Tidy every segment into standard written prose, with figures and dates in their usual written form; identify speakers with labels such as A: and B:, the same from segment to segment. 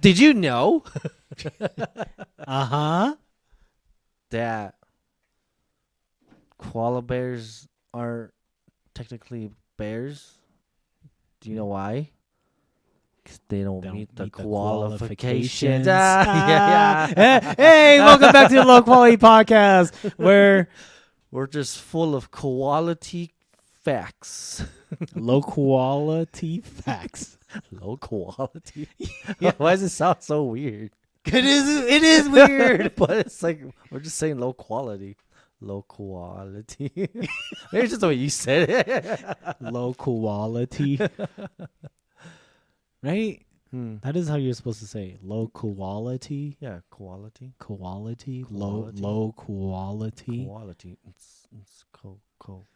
A: Did you know
B: that koala bears aren't technically bears? Do you know why? Because they don't meet the qualifications.
A: Hey, welcome back to the Low Quality Podcast, where
B: we're just full of quality facts.
A: low quality facts.
B: Low quality. Why does it sound so weird?
A: It is weird,
B: but it's like we're just saying low quality. Low quality. Maybe it's just the way you said it.
A: Low quality. Right? That is how you're supposed to say it. Low quality.
B: Yeah, quality.
A: Quality.
B: Quality.
A: Low quality.
B: Quality. It's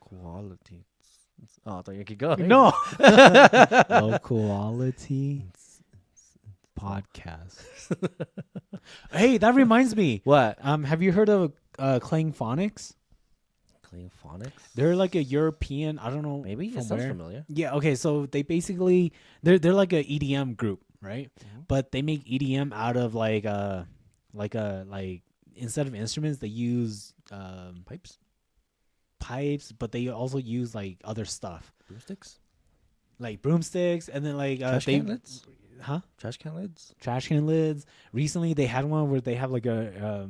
B: quality. Oh, I thought you could go.
A: No. Low quality podcast. Hey, that reminds me.
B: What?
A: Have you heard of Clang Phonics?
B: Clang Phonics?
A: They're like a European. I don't know.
B: Maybe it sounds familiar.
A: Yeah. Okay. So they basically they're like a EDM group, right? Mm-hmm. But they make EDM out of like instead of instruments they use pipes, but they also use like other stuff. Broomsticks, and then like
B: trash can lids.
A: Trash can lids. Recently, they had one where they have like a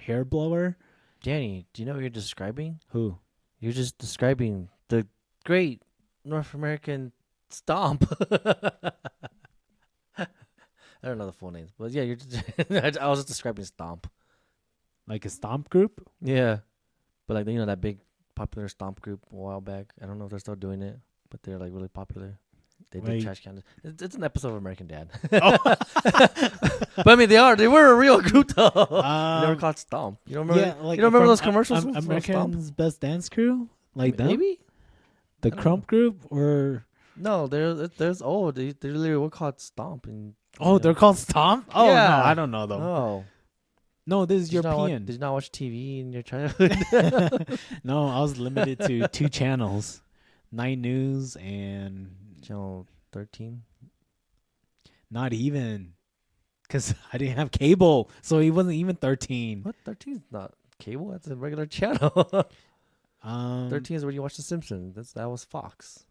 A: hair blower.
B: Danny, do you know what you're describing?
A: Who?
B: You're just describing the great North American stomp. I don't know the full names, but yeah, you're just I was just describing stomp.
A: Like a stomp group?
B: Yeah. But like, you know, that big popular stomp group a while back. I don't know if they're still doing it, but they're like really popular. They did trash cans. It's an episode of American Dad. Oh. But I mean, they were a real group though. Never caught Stomp. You don't remember? Yeah, like you don't remember those commercials?
A: American's Best Dance Crew, like that.
B: Maybe
A: the Crump Group, or
B: no? There's they literally were called Stomp. And
A: they're called Stomp. Oh
B: yeah.
A: No, I don't know though.
B: Oh.
A: No, this is European.
B: Did you not watch TV in your childhood?
A: No, I was limited to 2 channels, 9 News and
B: Channel 13.
A: Not even, because I didn't have cable, so it wasn't even 13.
B: What? 13 is not cable. That's a regular channel. 13 is where you watch The Simpsons. That was Fox.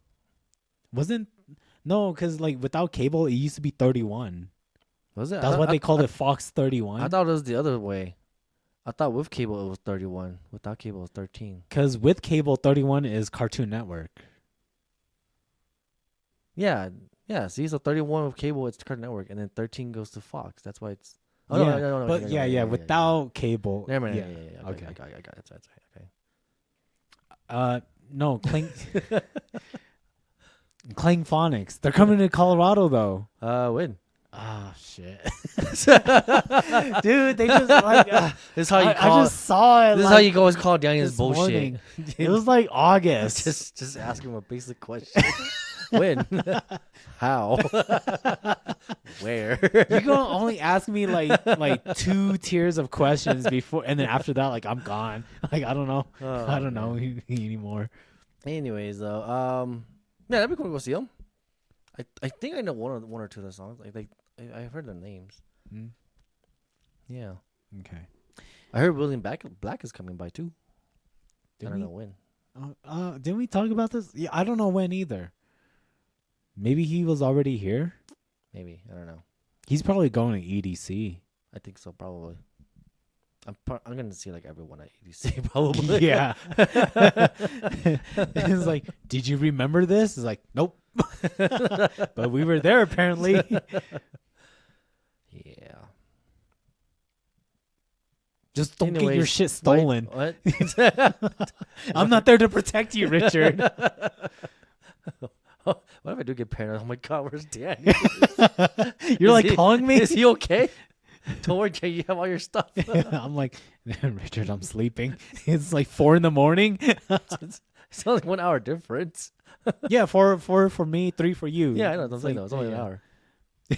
A: No, because like without cable, it used to be 31.
B: Was it?
A: That's why they called it Fox 31.
B: I thought it was the other way. I thought with cable it was 31. Without cable it was 13.
A: Because with cable, 31 is Cartoon Network.
B: Yeah. See, so 31 with cable, it's Cartoon Network, and then 13 goes to Fox. That's why it's.
A: Oh, yeah, no. But yeah, without cable.
B: Never mind. Yeah. Okay. I got it. That's right.
A: Okay. No, Clang Phonics. They're coming to Colorado though.
B: When?
A: Oh shit, dude! They just like
B: this is how you call.
A: I just saw it.
B: This is how you always call Daniel's bullshit.
A: It was like August.
B: just ask him a basic question. When? How? Where?
A: You can only ask me like 2 tiers of questions before, and then after that, like I'm gone. Like I don't know. I don't know anymore.
B: Anyways, though, yeah, that'd be cool to go see them. I think I know one or two of the songs. Like I've heard their names. Yeah.
A: Okay.
B: I heard William Black is coming by too. I don't know when.
A: Didn't we talk about this? Yeah, I don't know when either. Maybe he was already here.
B: Maybe, I don't know.
A: He's probably going to EDC.
B: I think so, probably. I'm gonna see like everyone at EDC probably.
A: Yeah. It's like, did you remember this? It's like, nope. But we were there apparently.
B: Yeah.
A: Just don't get your shit stolen.
B: What?
A: I'm not there to protect you, Richard.
B: What if I do get paranoid? Oh my god, where's Dan?
A: You're like calling me?
B: Is he okay? Don't worry, Jay, you have all your stuff.
A: I'm like, Richard, I'm sleeping. It's like 4 a.m.
B: It's only 1 hour difference.
A: Yeah, 4 for me, 3 for you.
B: Yeah, I know. It's only an hour.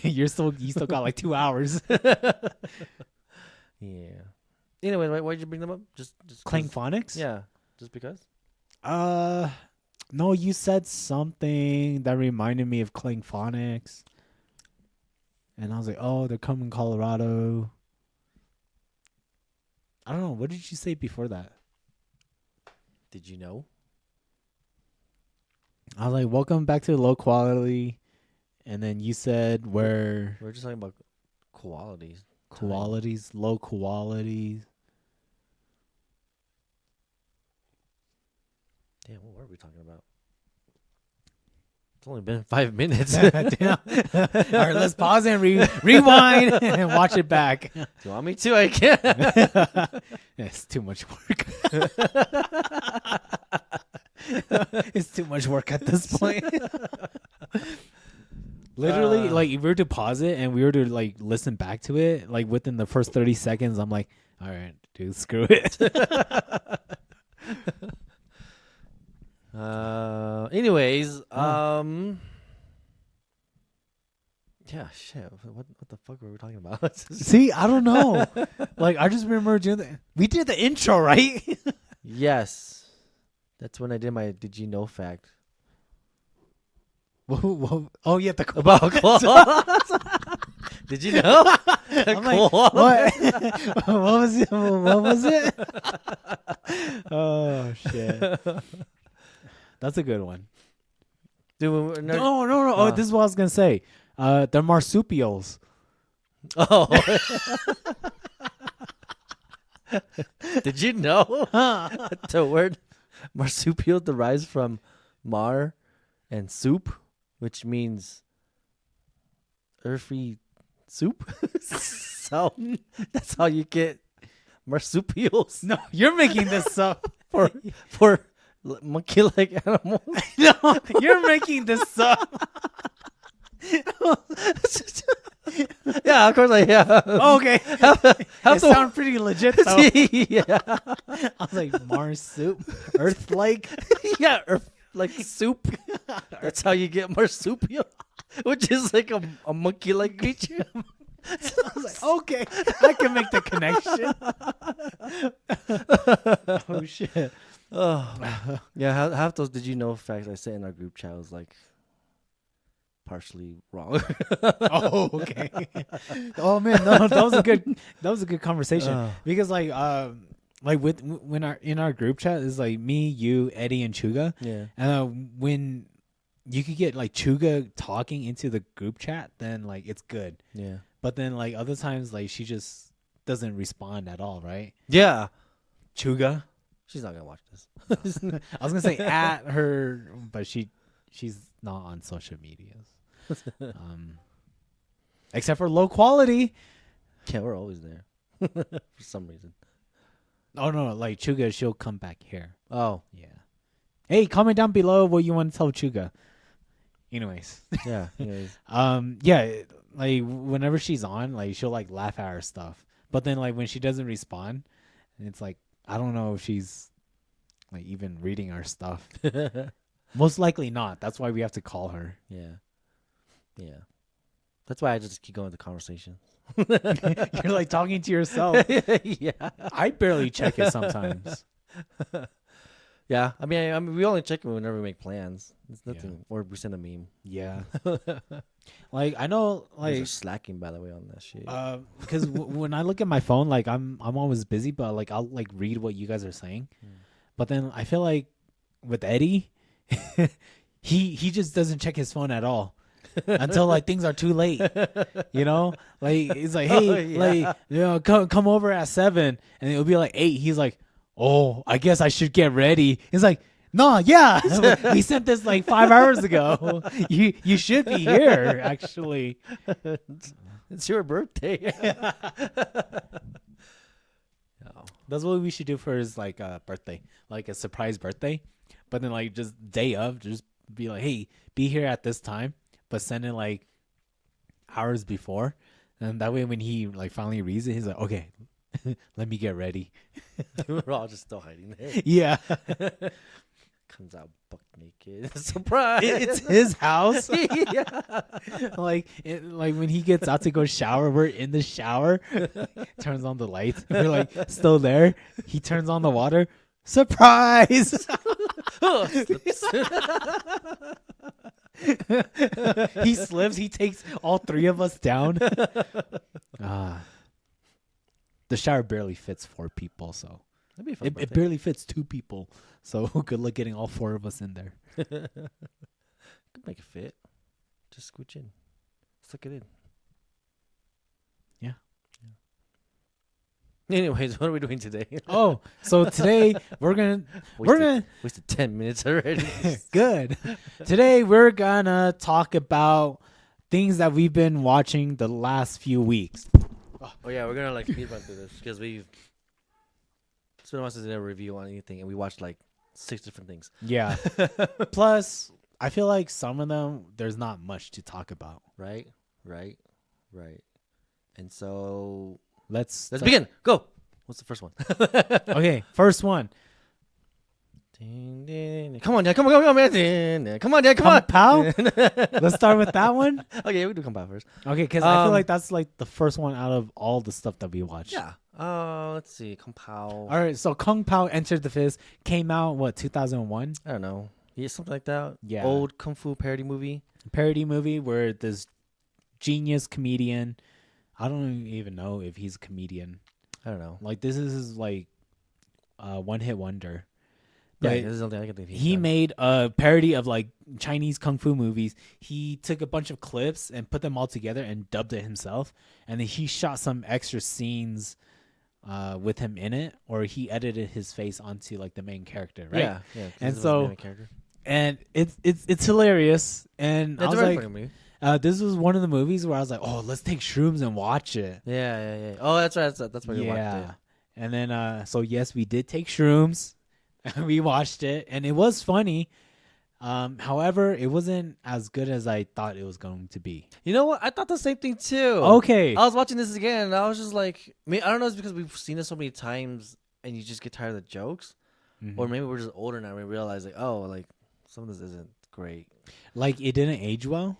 A: You still got like 2 hours.
B: Yeah. Anyway, why'd you bring them up? Just
A: Clang Phonics?
B: Yeah, just because.
A: No, you said something that reminded me of Clang Phonics. And I was like, oh, they're coming Colorado. I don't know. What did you say before that?
B: Did you know?
A: I was like, welcome back to Low Quality. And then you said where...
B: We're just talking about qualities.
A: Qualities, low quality.
B: Damn, what were we talking about? It's only been 5 minutes.
A: Damn. All right, let's pause and rewind and watch it back.
B: Do you want me to? I can.
A: It's too much work. It's too much work at this point. Literally, like, if we were to pause it and we were to, like, listen back to it, like, within the first 30 seconds, I'm like, all right, dude, screw it.
B: Anyways, yeah, shit. What the fuck were we talking about?
A: See, I don't know. Like, I just remember doing we did the intro, right?
B: Yes. That's when I did my Did You Know fact.
A: Whoa. Oh, yeah, the
B: About claws. Did you know?
A: I'm like, what? What was it? What was it? Oh, shit. That's a good one.
B: Dude,
A: No. Oh, this is what I was going to say. They're marsupials.
B: Oh. Did you know the word marsupial derives from mar and soup, which means earthy soup? So that's how you get marsupials.
A: No, you're making this up.
B: For monkey-like animals.
A: No, you're making this up.
B: Yeah, of course I am.
A: Okay.
B: How
A: It sounds pretty legit, though.
B: Yeah.
A: I was like, Mars soup, Earth-like.
B: Yeah, like soup. That's how you get marsupial, which is like a monkey-like creature.
A: I was like, okay, I can make the connection. Oh, shit.
B: Oh. Yeah, half those Did You Know facts I said in our group chat was like partially wrong.
A: Oh, okay. Oh, man, no, that was a good conversation. Because like in our group chat is like me, you, Eddie, and Chuga.
B: Yeah.
A: And when you could get like Chuga talking into the group chat, then like it's good.
B: Yeah.
A: But then like other times, like she just doesn't respond at all, right?
B: Yeah.
A: Chuga.
B: She's not gonna watch this.
A: I was gonna say at her, but she's not on social medias. Except for Low Quality.
B: Yeah, we're always there for some reason.
A: Oh no, like Chuga, she'll come back here.
B: Oh
A: Yeah. Hey, comment down below what you want to tell Chuga. Anyways.
B: yeah. Anyways.
A: Yeah, like whenever she's on, like she'll like laugh at her stuff. But then like when she doesn't respond, it's like I don't know if she's like even reading our stuff. Most likely not. That's why we have to call her.
B: Yeah. Yeah. That's why I just keep going with the conversation.
A: You're like talking to yourself.
B: Yeah.
A: I barely check it sometimes.
B: Yeah. I mean, we only check it whenever we make plans. It's nothing. Or we send a meme.
A: Yeah. Like I know,
B: Like
A: like
B: slacking by the way on that shit.
A: because when I look at my phone, like I'm always busy, but like I'll like read what you guys are saying. But then I feel like with Eddie, he just doesn't check his phone at all until like things are too late. You know, like he's like, hey, like come over at 7, and it'll be like 8. He's like, oh, I guess I should get ready. He's like, no, yeah, we sent this like 5 hours ago. You should be here actually.
B: It's your birthday.
A: That's what we should do for his like birthday, like a surprise birthday. But then like just day of, just be like, hey, be here at this time, but send it like hours before, and that way when he like finally reads it, he's like, okay, let me get ready.
B: We're all just still hiding there.
A: Yeah.
B: Comes out buck naked. Surprise!
A: It's his house.
B: Yeah.
A: like when he gets out to go shower, we're in the shower. Turns on the lights. We're like still there. He turns on the water. Surprise! He slips. He takes all 3 of us down. The shower barely fits 4 people, so
B: That'd be a fun
A: it
B: birthday.
A: barely fits 2 people. So good luck getting all 4 of us in there.
B: Could make it fit. Just scooch in. Suck it in.
A: Yeah.
B: Anyways, what are we doing today?
A: Oh, so today
B: Wasted 10 minutes already.
A: good. Today we're gonna talk about things that we've been watching the last few weeks.
B: Oh yeah, we're gonna speed run through this because it's been a while since we did a review on anything, and we watched 6 different things.
A: Yeah. Plus, I feel like some of them there's not much to talk about.
B: Right. And so
A: Let's
B: begin. Go. What's the first one?
A: Okay, first one.
B: Ding, ding. Come on, Dad. Come on, man. Come on, Dad. Come on.
A: Pow. Let's start with that one.
B: Okay, we do come back first.
A: Okay, because I feel like that's the first one out of all the stuff that we watched.
B: Yeah. Let's see. Kung Pao.
A: All right, so Kung Pao Entered the Fist came out 2001?
B: I don't know. Yeah, something like that.
A: Yeah.
B: Old kung fu parody movie.
A: Parody movie where this genius comedian, I don't even know if he's a comedian.
B: I don't know.
A: This is his one-hit wonder.
B: Yeah,
A: But
B: this is something I can think
A: he made a parody of Chinese kung fu movies. He took a bunch of clips and put them all together and dubbed it himself. And then he shot some extra scenes with him in it, or he edited his face onto the main character, right?
B: Yeah.
A: And so, and it's hilarious. And I was this was one of the movies where I was like, oh, let's take shrooms and watch it.
B: Yeah. Oh, that's right. That's why you watched it.
A: And then, so yes, we did take shrooms. We watched it, and it was funny. However, it wasn't as good as I thought it was going to be.
B: You know what? I thought the same thing too.
A: Okay.
B: I was watching this again, and I was just I don't know if it's because we've seen it so many times, and you just get tired of the jokes, or maybe we're just older now and we realize some of this isn't great.
A: It didn't age well.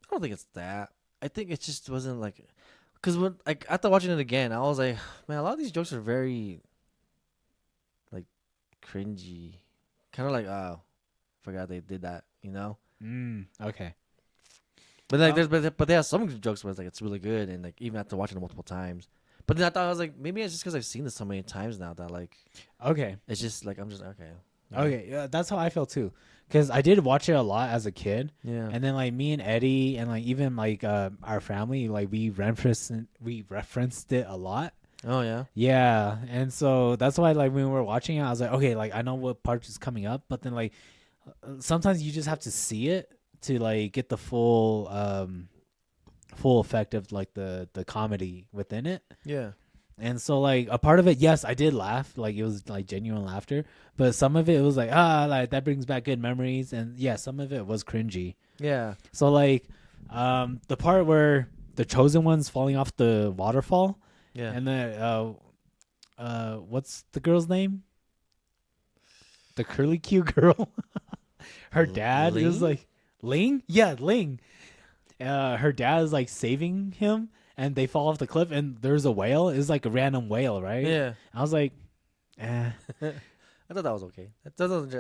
B: I don't think it's that. I think it just wasn't because when after watching it again, I was like, man, a lot of these jokes are very cringy, kind of oh, forgot they did that, you know.
A: Okay.
B: But but they have some jokes where it's really good, and even after watching it multiple times. But then I thought I was maybe it's just because I've seen this so many times now that
A: okay,
B: it's just I'm just okay.
A: Okay, yeah, that's how I felt too. Because I did watch it a lot as a kid.
B: Yeah.
A: And then me and Eddie and even our family, we referenced it a lot.
B: Oh yeah.
A: Yeah, and so that's why when we were watching it, I was like, okay, I know what part is coming up, but then sometimes you just have to see it to get the full effect of the comedy within it.
B: Yeah.
A: And so a part of it, yes, I did laugh, it was genuine laughter, but some of it was that brings back good memories, and yeah, some of it was cringy.
B: Yeah.
A: So the part where the chosen one's falling off the waterfall.
B: Yeah.
A: And then, what's the girl's name? The curly Q girl. Her dad is Ling? Yeah, Ling. Her dad is saving him, and they fall off the cliff, and there's a whale. It's a random whale, right?
B: Yeah.
A: I was like, eh.
B: I thought that was okay. That's one of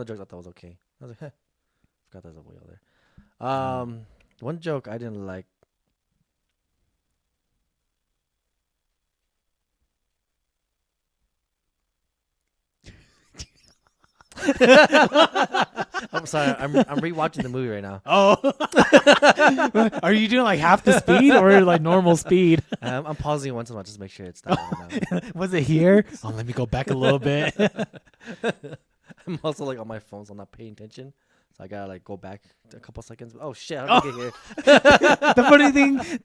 B: the jokes I thought was okay. I was like, forgot there's a whale there. One joke I didn't like. I'm sorry. I'm rewatching the movie right now.
A: Oh. Are you doing half the speed or normal speed?
B: I'm pausing once in a while just to make sure it's that one.
A: Was it here? Oh, let me go back a little bit.
B: I'm also on my phone, so I'm not paying attention. So I gotta go back a couple seconds. Oh shit! How did I get here?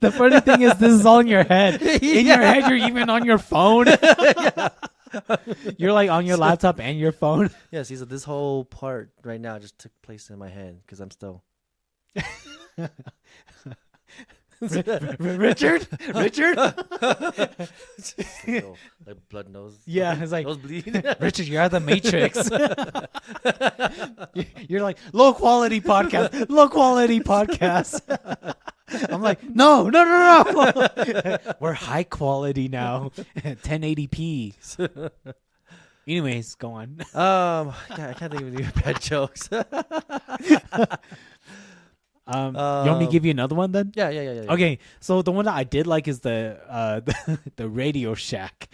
A: The funny thing is, this is all in your head. In your head, you're even on your phone. You're on your laptop and your phone.
B: Yeah, see, so this whole part right now just took place in my head because I'm still.
A: Richard.
B: Blood nose.
A: Yeah, it's
B: nose bleed.
A: Richard, you're out of the Matrix. You're low quality podcast. I'm no. We're high quality now. 1080p. Anyways, go on.
B: God, I can't think of any bad jokes.
A: You want me to give you another one then?
B: Yeah.
A: Okay, so the one that I did like is the the Radio Shack.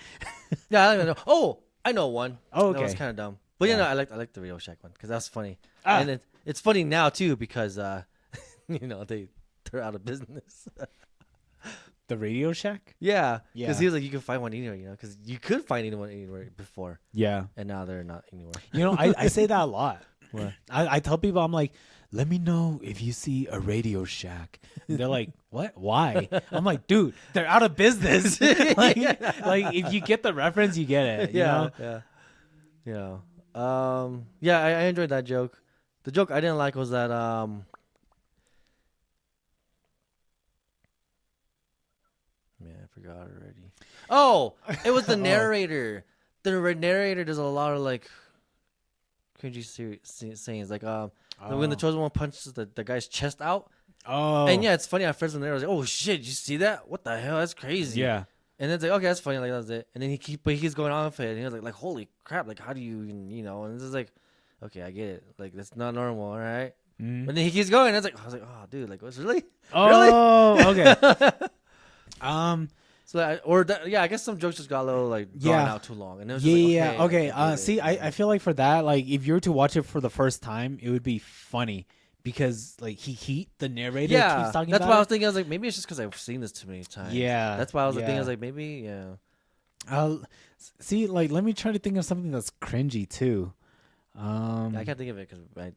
B: Yeah, I don't know. Oh, I know one.
A: Oh, okay.
B: That was kind of dumb. But
A: Yeah.
B: I like the Radio Shack one because that's funny.
A: Ah.
B: And it's funny now too because they're out of business.
A: The Radio Shack?
B: Yeah,
A: Yeah.
B: because he was like, you can find one anywhere, because you could find anyone anywhere before,
A: Yeah.
B: and now they're not anywhere.
A: I say that a lot.
B: What?
A: I tell people, I'm like, let me know if you see a Radio Shack. And they're like, what? Why? I'm like, dude, they're out of business. like if you get the reference, you get it. You know?
B: Yeah. I enjoyed that joke. The joke I didn't like was that man, I forgot already. Oh, it was the narrator. The narrator does a lot of like cringy sayings, like when the chosen one punches the guy's chest out.
A: Oh.
B: And yeah, it's funny at first when I was like, oh shit, did you see that? What the hell? That's crazy.
A: Yeah.
B: And then it's like, okay, that's funny, like that's it. And then he keeps going on with it, and he was like holy crap, like how do you even, and it's just like, okay, I get it, like that's not normal, all right.
A: Mm.
B: But then he keeps going, and I was like, oh dude, like what's really?
A: Oh, okay.
B: So I guess some jokes just got a little like drawn out too long, and it was just
A: okay. See, I feel like for that, like if you were to watch it for the first time, it would be funny because like the narrator keeps talking.
B: That's
A: about
B: why I was thinking. I was like, maybe it's just because I've seen this too many times.
A: Yeah,
B: that's why I was thinking. I was like, maybe
A: see, like let me try to think of something that's cringy too.
B: I can't think of it because I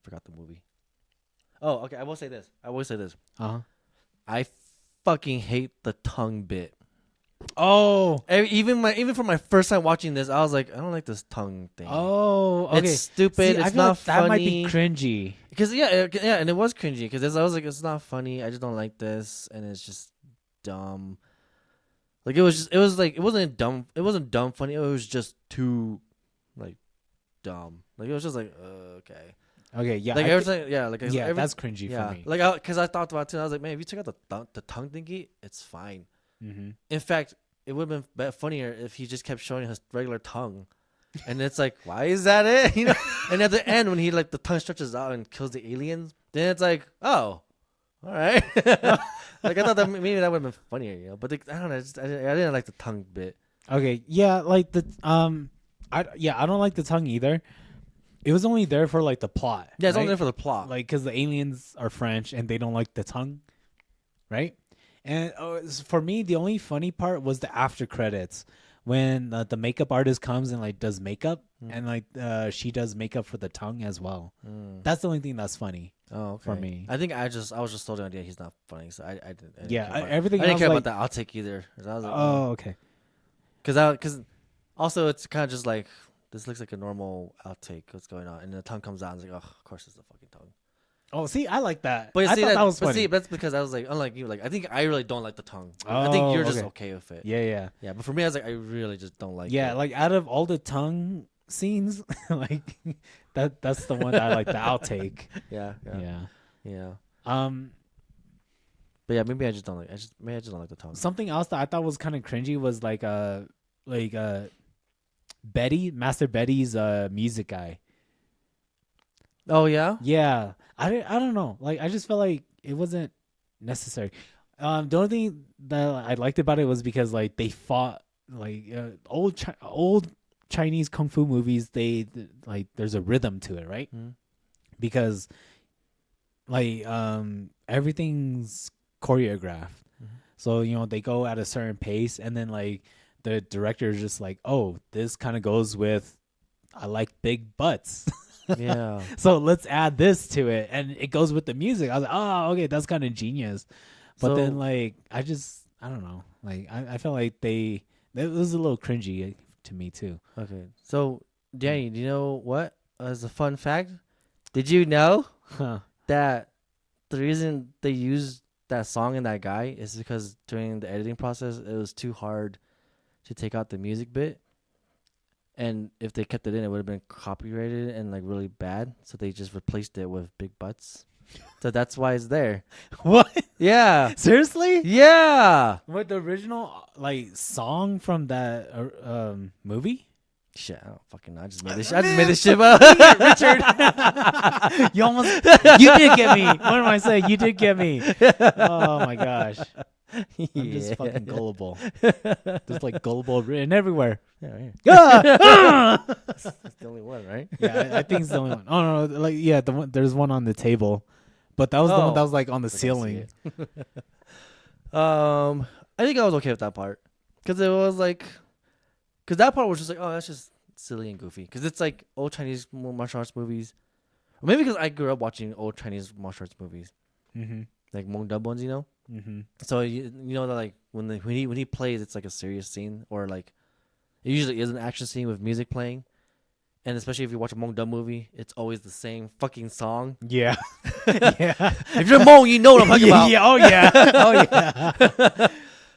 B: forgot the movie. Oh, okay. I will say this. I fucking hate the tongue bit.
A: Oh,
B: even for my first time watching this, I was like, I don't like this tongue thing.
A: Oh, okay.
B: It's stupid.
A: See,
B: it's not
A: like
B: funny.
A: That might be cringy.
B: Because and it was cringy because I was like, it's not funny. I just don't like this, and it's just dumb. Like it wasn't dumb funny. It was just too like dumb. Like it was just like okay.
A: Okay, yeah.
B: Like everything,
A: that's cringy for me.
B: Like because I thought about it too. I was like, man, if you took out the tongue thingy, it's fine.
A: Mm-hmm.
B: In fact, it would have been funnier if he just kept showing his regular tongue, and it's like, why is that it? And at the end, when he like the tongue stretches out and kills the aliens, then it's like, oh, all right. Like I thought that maybe that would have been funnier, But I don't know. I didn't like the tongue bit.
A: Okay, yeah, like the I don't like the tongue either. It was only there for like the plot.
B: Yeah, it's only there for the plot.
A: Like because the aliens are French and they don't like the tongue, right? And for me, the only funny part was the after credits when the makeup artist comes and like does makeup and like she does makeup for the tongue as well. That's the only thing that's funny.
B: Oh, okay.
A: For me.
B: I think I was just told the idea he's not funny, so I didn't.
A: Everything.
B: I didn't care about that. I'll take either. I was like,
A: okay.
B: Because also it's kind of just like this looks like a normal outtake. What's going on? And the tongue comes out and it's like, oh, of course it's the fucking tongue.
A: Oh, see, I like that.
B: But
A: I thought that was funny.
B: See, that's because I was like, unlike you, like I think I really don't like the tongue. I think you're just okay with it.
A: Yeah.
B: But for me, I was like, I really just don't like it.
A: Yeah, like out of all the tongue scenes, like that's the one that I like the outtake.
B: Yeah. But yeah, maybe I just don't like. I just don't like the tongue.
A: Something else that I thought was kind of cringy was like Betty, Master Betty's music guy.
B: Oh yeah.
A: Yeah, I don't know. Like I just felt like it wasn't necessary. The only thing that I liked about it was because like they fought like old Chinese kung fu movies. They like there's a rhythm to it, right?
B: Mm-hmm.
A: Because like everything's choreographed.
B: Mm-hmm.
A: So they go at a certain pace, and then like the director is just like, oh, this kind of goes with I like big butts.
B: Yeah.
A: So let's add this to it, and it goes with the music. I was like, oh, okay, that's kind of genius. But then like I don't know. Like I felt like it was a little cringy to me too.
B: Okay. So Danny, do you know what? As a fun fact, did you know that the reason they used that song and that guy is because during the editing process it was too hard to take out the music bit, and if they kept it in, it would have been copyrighted and like really bad. So they just replaced it with big butts. So that's why it's there.
A: What?
B: Yeah.
A: Seriously?
B: Yeah.
A: What, the original like song from that movie?
B: Shit, I don't fucking know. I just made this. I just made this shit up.
A: Richard, you did get me. What am I saying? You did get me. Oh my gosh, I'm just fucking gullible. Just like gullible written everywhere.
B: Yeah, that's the only one, right?
A: Yeah, I think it's the only one. Oh no, like yeah, the one there's one on the table, but that was the one that was like on the ceiling.
B: I think I was okay with that part because it was like, because that part was just like, oh, that's just silly and goofy because it's like old Chinese martial arts movies, or maybe because I grew up watching old Chinese martial arts movies, like Hmong dub ones, you know. So you know that like when he plays, it's like a serious scene, or like it usually is an action scene with music playing. And especially if you watch a Hmong dub movie, it's always the same fucking song.
A: Yeah. Yeah.
B: If you're Hmong, you know what I'm talking about.
A: Yeah. Oh yeah. Oh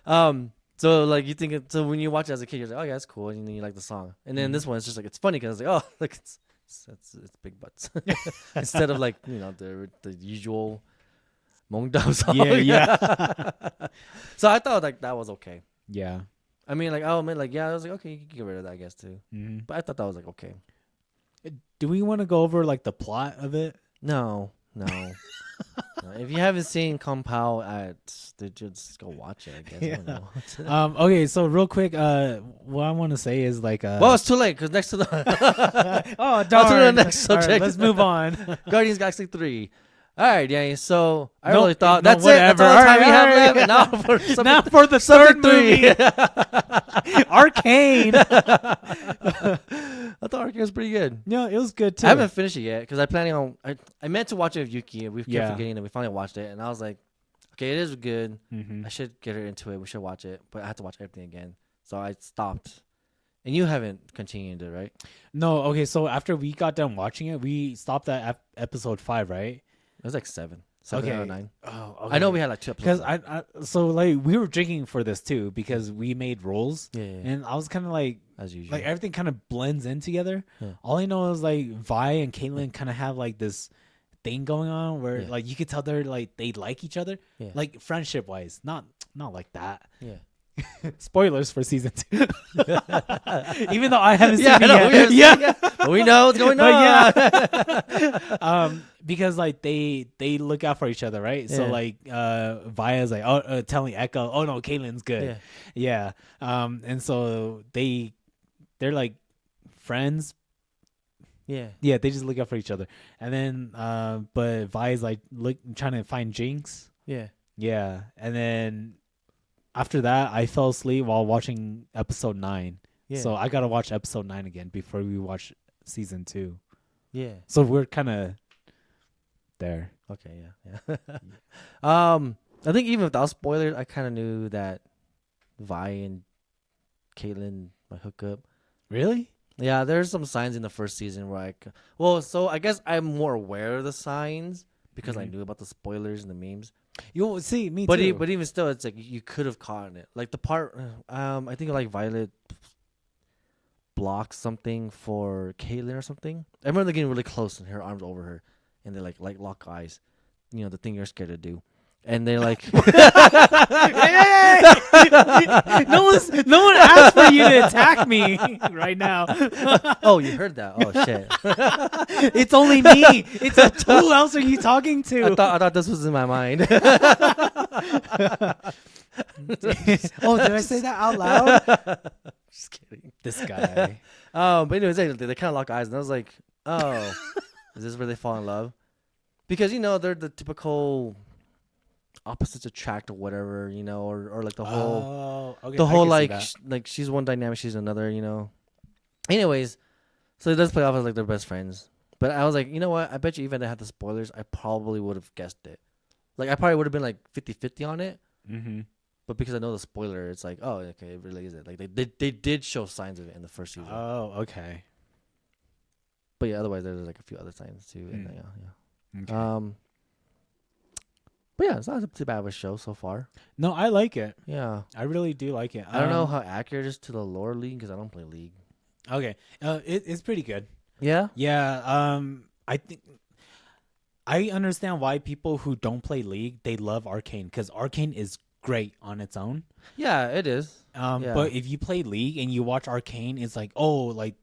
A: yeah.
B: So like you think so when you watch it as a kid, you're like, oh yeah, that's cool, and then you like the song. And then this one, it's just like it's funny because it's like, oh, look, it's big butts instead of like the usual Hmong dub song.
A: Yeah.
B: So I thought like that was okay.
A: Yeah.
B: I mean, like I was like, okay, you can get rid of that, I guess too. But I thought that was like okay.
A: Do we want to go over like the plot of it?
B: No. No. If you haven't seen Kung Pao, just go watch it, I guess.
A: Yeah.
B: I don't know.
A: Okay, so real quick, what I want to say is like
B: well, it's too late because next to the
A: oh
B: to
A: darn.
B: the next subject.
A: All right, let's move on.
B: Guardians of the Galaxy 3. All right, yeah. So I
A: No,
B: really thought
A: no,
B: that's it. That's all the time we have left. And now for
A: now for the third
B: three.
A: movie, Arcane.
B: I thought Arcane was pretty good.
A: No, it was good too.
B: I haven't finished it yet because I meant to watch it with Yuki, and we kept forgetting that we finally watched it, and I was like, okay, it is good. I should get her into it. We should watch it, but I had to watch everything again, so I stopped. And you haven't continued it, right?
A: No, okay. So after we got done watching it, we stopped at episode 5, right?
B: It was like 7
A: Okay.
B: or 9.
A: Oh, okay.
B: I know we had like 2 episodes.
A: Because so like we were drinking for this too because we made rolls.
B: Yeah.
A: And I was kind of like,
B: as usual,
A: like everything kind of blends in together.
B: Yeah.
A: All I know is like Vi and Caitlyn kind of have like this thing going on where like you could tell they're like they like each other, like friendship wise, not like that.
B: Yeah.
A: Spoilers for season 2. Even though I haven't seen it yet.
B: Yeah. But we know what's going on.
A: Yeah. Because like they look out for each other, right? So like Via's like telling Echo, oh no, Caitlyn's good. Yeah. And so they're like friends. Yeah, they just look out for each other. And then but Vi's like trying to find Jinx. Yeah. And then after that, I fell asleep while watching episode 9. Yeah. So I gotta watch episode 9 again before we watch season 2. Yeah. So we're kind of there.
B: Okay. Yeah. I think even without spoilers, I kind of knew that Vi and Caitlyn might hook up.
A: Really?
B: Yeah. There's some signs in the first season where so I guess I'm more aware of the signs because I knew about the spoilers and the memes.
A: You see me too.
B: But even still, it's like you could have caught it. Like the part, I think like Violet blocks something for Caitlyn or something. I remember they're getting really close and her arms over her, and they like lock eyes. You know, the thing you're scared to do. And they're like,
A: hey! No one asked for you to attack me right now.
B: Oh, you heard that? Oh shit!
A: It's only me. Who else are you talking to?
B: I thought this was in my mind.
A: Oh, did I say that out loud?
B: Just kidding.
A: This guy.
B: But anyways, they kind of lock eyes, and I was like, oh, is this where they fall in love? Because they're the typical opposites attract or whatever, or like the whole like she's one dynamic, she's another, Anyways, so it does play off as like they're best friends. But I was like, you know what? I bet you even if I had the spoilers, I probably would have guessed it. Like I probably would have been like 50-50 on it. But because I know the spoiler, it's like, oh, okay, it really is it. Like they did show signs of it in the first season.
A: Oh, okay.
B: But yeah, otherwise there's like a few other signs too. And yeah.
A: Okay.
B: But yeah, it's not too bad of a show so far.
A: No, I like it.
B: Yeah,
A: I really do like it.
B: I don't know how accurate it is to the lore League because I don't play League.
A: Okay, it's pretty good.
B: Yeah.
A: Yeah. I think I understand why people who don't play League they love Arcane because Arcane is great on its own.
B: Yeah, it is. Yeah.
A: But if you play League and you watch Arcane, it's like, oh, like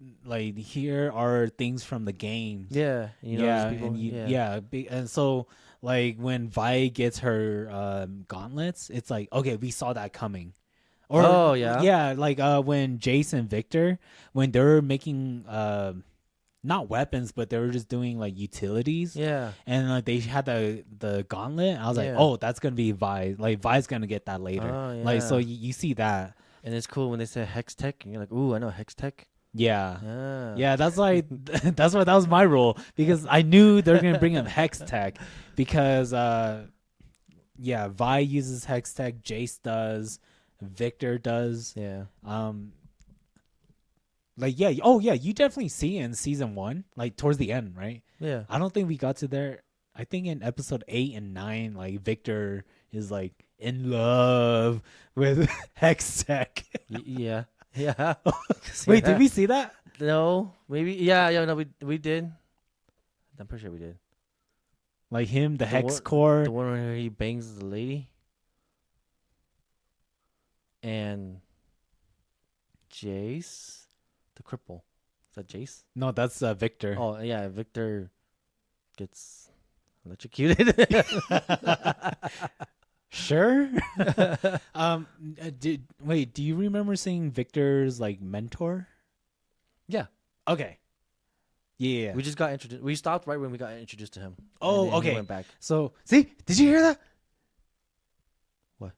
A: here are things from the games.
B: Yeah. You know,
A: Yeah,
B: these people,
A: and and so like when Vi gets her gauntlets, it's like, okay, we saw that coming. Or
B: Oh, yeah?
A: yeah, like when Jace and Victor, when they're making not weapons, but they were just doing like utilities.
B: Yeah.
A: And like they had the gauntlet. I was like,
B: Yeah.
A: oh, that's gonna be Vi. Like Vi's gonna get that later.
B: Oh,
A: Like so
B: yeah.
A: you see that.
B: And it's cool when they say Hex Tech, and you're like, ooh, I know Hex Tech.
A: Yeah.
B: Ah.
A: Yeah, that's like that was my rule because I knew they were gonna bring up Hex Tech because yeah, Vi uses Hex Tech, Jace does, Victor does.
B: Yeah.
A: Like yeah, oh yeah, you definitely see it in season 1, like towards the end, right?
B: Yeah.
A: I don't think we got to there. I think in episode 8 and 9, like Victor is like in love with Hex Tech.
B: Yeah. Yeah.
A: Wait, did we see that?
B: No, maybe. Yeah, no, we did. I'm pretty sure we did.
A: Like him, the Hex
B: one-
A: Core.
B: The one where he bangs the lady. And Jace, the cripple. Is that Jace?
A: No, that's Victor.
B: Oh, yeah, Victor gets electrocuted.
A: Sure. Do you remember seeing Victor's like mentor?
B: Yeah.
A: Okay. Yeah.
B: We just got introduced. We stopped right when we got introduced to him.
A: Oh,
B: and then he
A: okay.
B: went back.
A: So, see, did you hear that?
B: What?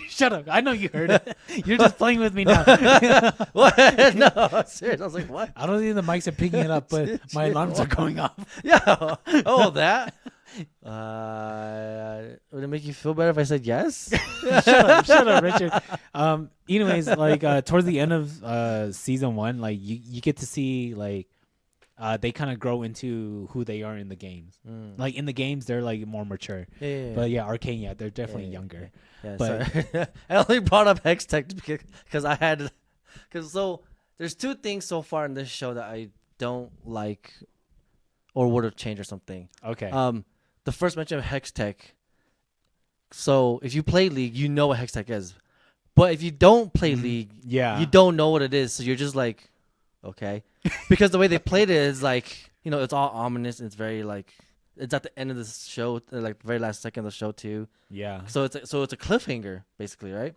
A: Shut up. I know you heard it. You're just playing with me now.
B: What? No, I'm serious. I was like, what?
A: I don't think the mics are picking it up, but my alarms are going off.
B: Yeah. Oh, that? Would it make you feel better if I said yes?
A: Shut up, Richard. Anyways, like towards the end of season 1, like you get to see like they kind of grow into who they are in the games. Like in the games, they're like more mature.
B: Yeah.
A: But yeah, Arcane, yeah, they're definitely younger.
B: Yeah,
A: But
B: sorry. I only brought up Hex Tech because I had, so there's 2 things so far in this show that I don't like, or would have changed or something.
A: okay.
B: The first mention of Hex Tech. So if you play League, you know what Hex Tech is, but if you don't play League,
A: yeah,
B: you don't know what it is. So you're just like, okay, because the way they played it is like, you know, it's all ominous. And it's very like, it's at the end of the show, like the very last second of the show too.
A: Yeah.
B: So it's a cliffhanger basically, right?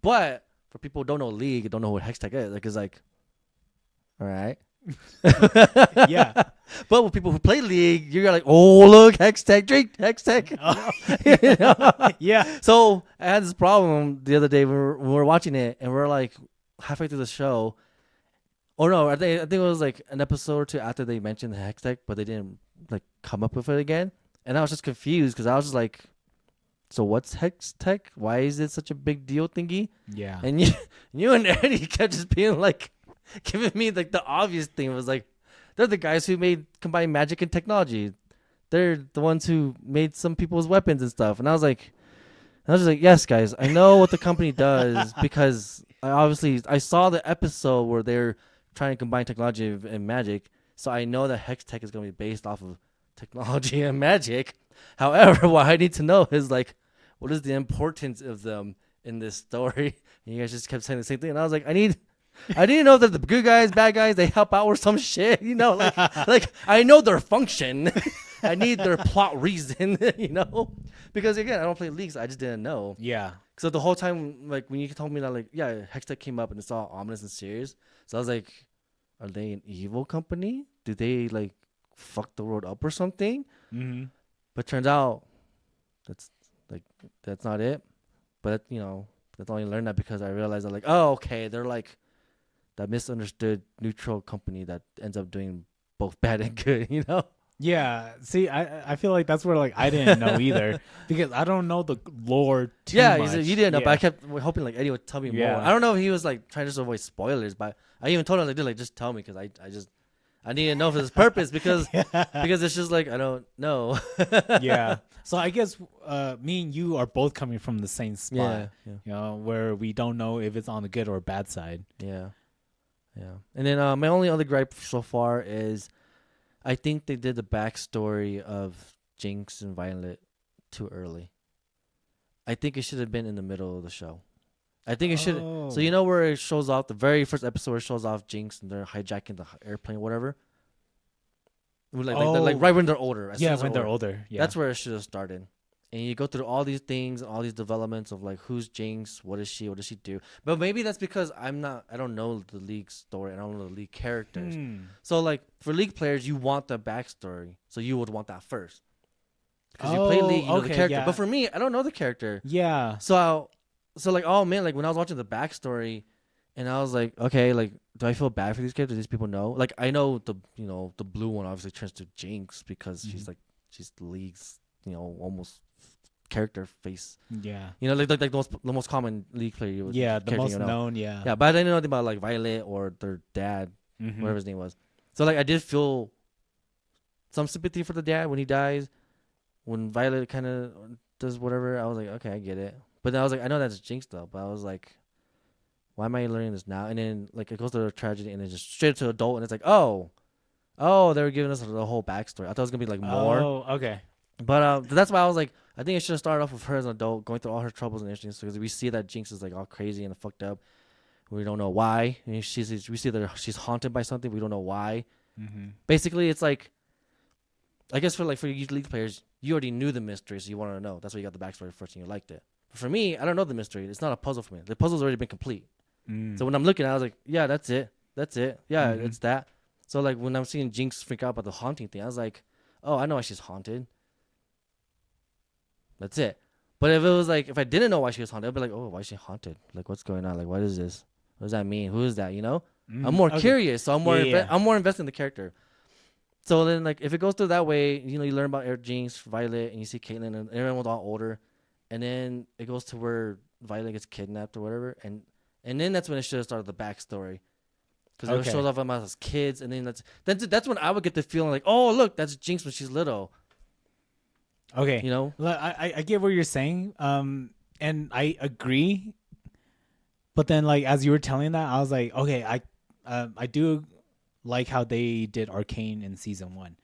B: But for people who don't know League, don't know what Hex Tech is, like it's like, all right.
A: Yeah.
B: But with people who play League, you're like, oh look, Hex Tech, drink Hex Tech. You know?
A: Yeah.
B: So I had this problem the other day when we were watching it, and we're like halfway through the show. Or no, I think it was like an episode or 2 after they mentioned the Hex Tech, but they didn't like come up with it again. And I was just confused because I was just like, so what's Hex Tech? Why is it such a big deal thingy?
A: Yeah.
B: And you and Eddie kept just being like, giving me like the obvious thing. It was like, they're the guys who made combined magic and technology. They're the ones who made some people's weapons and stuff. And I was just like, yes, guys, I know what the company does because I saw the episode where they're trying to combine technology and magic. So I know that Hex Tech is going to be based off of technology and magic. However, what I need to know is like, what is the importance of them in this story? And you guys just kept saying the same thing. And I was like, I need to know that the good guys, bad guys, they help out or some shit, you know, like I know their function. I need their plot reason, you know, because again, I don't play Leagues. I just didn't know.
A: Yeah.
B: So the whole time, like when you told me that, like, yeah, Hextech came up and it's all ominous and serious. So I was like, are they an evil company? Do they like fuck the world up or something?
A: Mm-hmm.
B: But turns out that's not it. But you know, that's only learned that because I realized that like, oh, okay, they're like that misunderstood neutral company that ends up doing both bad and good, you know?
A: Yeah. See, I feel like that's where like I didn't know either because I don't know the lore too much.
B: Yeah, you didn't know, but I kept hoping like Eddie would tell me more. I don't know if he was like trying to just avoid spoilers, but I even told him like, dude, like just tell me because I need to know for this purpose because because it's just like I don't know.
A: Yeah. So I guess me and you are both coming from the same spot.
B: Yeah.
A: You know, where we don't know if it's on the good or bad side.
B: Yeah. Yeah. And then my only other gripe so far is I think they did the backstory of Jinx and Violet too early. I think it should have been in the middle of the show. I think it should. So
A: Oh.
B: where it shows off the very first episode where it shows off Jinx and they're hijacking the airplane, whatever. Like right when they're older. As soon
A: Yeah,
B: as
A: when they're older. Yeah.
B: That's where it should have started. And you go through all these things, all these developments of like who's Jinx, what is she, what does she do? But maybe that's because I don't know the League story, I don't know the League characters. So like for League players, you want the backstory, so you would want that first because you play League, you know the character.
A: Yeah.
B: But for me, I don't know the character.
A: Yeah.
B: So like, oh man, like when I was watching the backstory, and I was like, okay, like do I feel bad for these characters? These people know, like I know the blue one obviously turns to Jinx because she's the League's almost character face.
A: Yeah.
B: Like the most common League player.
A: The most known. Yeah.
B: Yeah, but I didn't know anything about like Violet or their dad, whatever his name was. So like I did feel some sympathy for the dad when he dies. When Violet kind of does whatever, I was like, okay, I get it. But then I was like, I know that's Jinx though. But I was like, why am I learning this now? And then like it goes to a tragedy, and then just straight to adult, and it's like, oh, they were giving us the whole backstory. I thought it was gonna be like more.
A: Oh, okay.
B: But that's why I was like, I think it should have started off with her as an adult, going through all her troubles and issues, because we see that Jinx is like all crazy and fucked up. We don't know why. We see that she's haunted by something. We don't know why. Basically, it's like, I guess for you League players, you already knew the mystery, so you wanted to know. That's why you got the backstory first and you liked it. But for me, I don't know the mystery. It's not a puzzle for me. The puzzle's already been complete. So when I'm looking, I was like, yeah, that's it. Yeah, it's that. So like when I'm seeing Jinx freak out about the haunting thing, I was like, oh, I know why she's haunted. That's it. But if it was like, if I didn't know why she was haunted, I'd be like, oh, why is she haunted? Like, what's going on? Like, what is this? What does that mean? Who is that? I'm more curious, so I'm more invested in the character. So then, like, if it goes through that way, you learn about Jinx, Violet, and you see Caitlyn, and everyone's all older, and then it goes to where Violet gets kidnapped or whatever, and then that's when it should have started the backstory, because it shows off them as kids, and then that's when I would get the feeling like, oh, look, that's Jinx when she's little.
A: Okay. I get what you're saying. And I agree. But then like as you were telling that, I was like, okay, I do like how they did Arcane in season 1.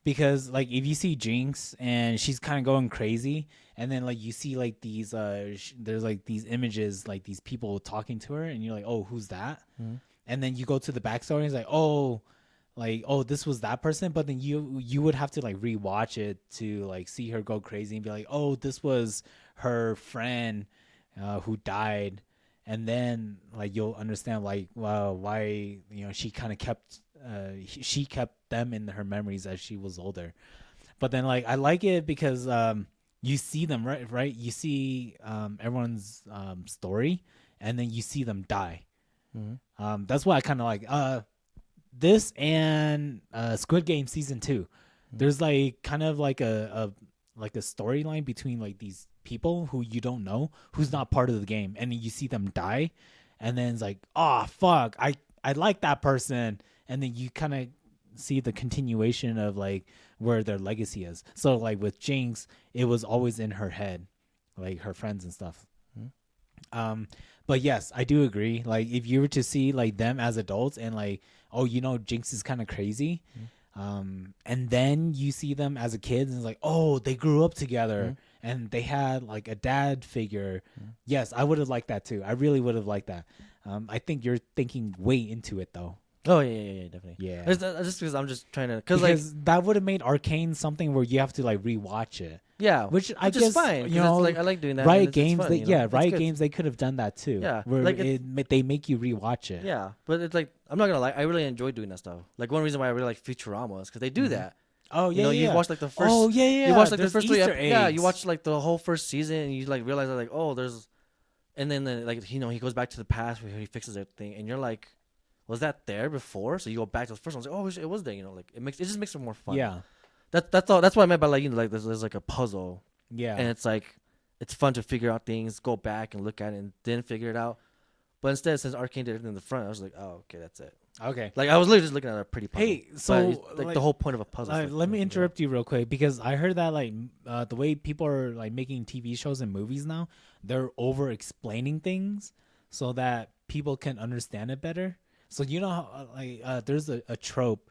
A: Because like if you see Jinx and she's kind of going crazy, and then like you see like these there's like these images, like these people talking to her, and you're like, oh, who's that? And then you go to the backstory and it's like, oh, this was that person. But then you would have to like rewatch it to like see her go crazy and be like, oh, this was her friend who died. And then like you'll understand like, wow, why she kind of kept she kept them in her memories as she was older. But then like I like it because you see them right you see everyone's story, and then you see them die. That's why I kind of like this and Squid Game season 2. There's like kind of like a storyline between like these people who you don't know, who's not part of the game, and you see them die, and then it's like, oh fuck, I like that person, and then you kind of see the continuation of like where their legacy is. So like with Jinx, it was always in her head, like her friends and stuff. But yes, I do agree. Like if you were to see like them as adults and like, oh, Jinx is kind of crazy. And then you see them as a kid and it's like, oh, they grew up together and they had like a dad figure. Yes, I would have liked that too. I really would have liked that. I think you're thinking way into it though.
B: Oh yeah, definitely.
A: Yeah.
B: Just because I'm just trying to, because
A: that would have made Arcane something where you have to like rewatch it.
B: Yeah,
A: which I guess
B: is fine. Like I like doing that.
A: Riot Games,
B: fun,
A: Riot Games, they could have done that too.
B: Yeah,
A: where they make you rewatch it.
B: Yeah, but it's like, I'm not gonna lie, I really enjoy doing that stuff. Like one reason why I really like Futurama is because they do that.
A: Oh yeah,
B: you watch like the first.
A: Oh yeah.
B: You watch like the first
A: Easter
B: 3
A: eggs.
B: Yeah, you watch like the whole first season, and you like realize that like, oh, there's, and then like he goes back to the past where he fixes everything, and you're like, was that there before? So you go back to the first one, like, oh, it was there. Like it just makes it more fun.
A: Yeah,
B: that's all. That's what I meant by like like there's like a puzzle.
A: Yeah,
B: and it's like it's fun to figure out things, go back and look at it, and then figure it out. But instead, since Arcane did everything in the front, I was like, oh, okay, that's it.
A: Okay.
B: Like I was literally just looking at a pretty puzzle.
A: Hey, so
B: like the whole point of a puzzle.
A: Let me interrupt you real quick, because I heard that like the way people are like making TV shows and movies now, they're over explaining things so that people can understand it better. So how, like there's a trope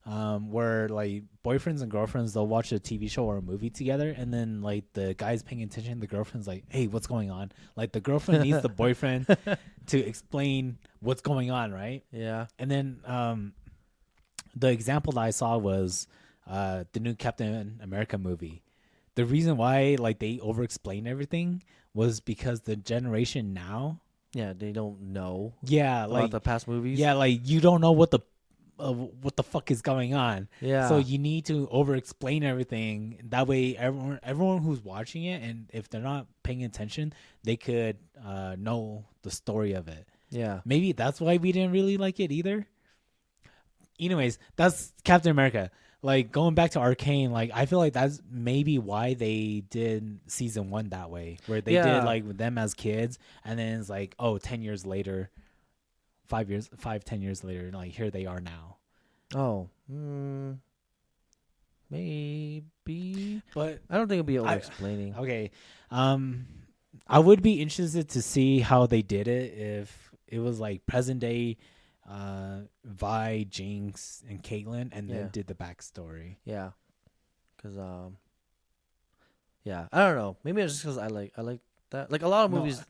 A: where like boyfriends and girlfriends, they'll watch a TV show or a movie together, and then like the guy's paying attention, the girlfriend's like, hey, what's going on? Like the girlfriend needs the boyfriend to explain what's going on, right?
B: Yeah.
A: And then the example that I saw was the new Captain America movie. The reason why like they over explain everything was because the generation now,
B: Yeah, they don't know
A: yeah,
B: about
A: like
B: the past movies.
A: yeah, like you don't know what the fuck is going on.
B: Yeah.
A: So you need to over explain everything. That way everyone who's watching it, and if they're not paying attention, they could know the story of it.
B: Yeah.
A: Maybe that's why we didn't really like it either. Anyways, that's Captain America. Like going back to Arcane, like I feel like that's maybe why they did season 1 that way, where they did like with them as kids, and then it's like, oh, 10 years later, 10 years later, like here they are now.
B: Oh, maybe,
A: But
B: I don't think it'll be over explaining.
A: Okay, I would be interested to see how they did it if it was like present day, Vi, Jinx, and Caitlyn, and then did the backstory.
B: Yeah, because yeah, I don't know. Maybe it's just because I like that. Like a lot of movies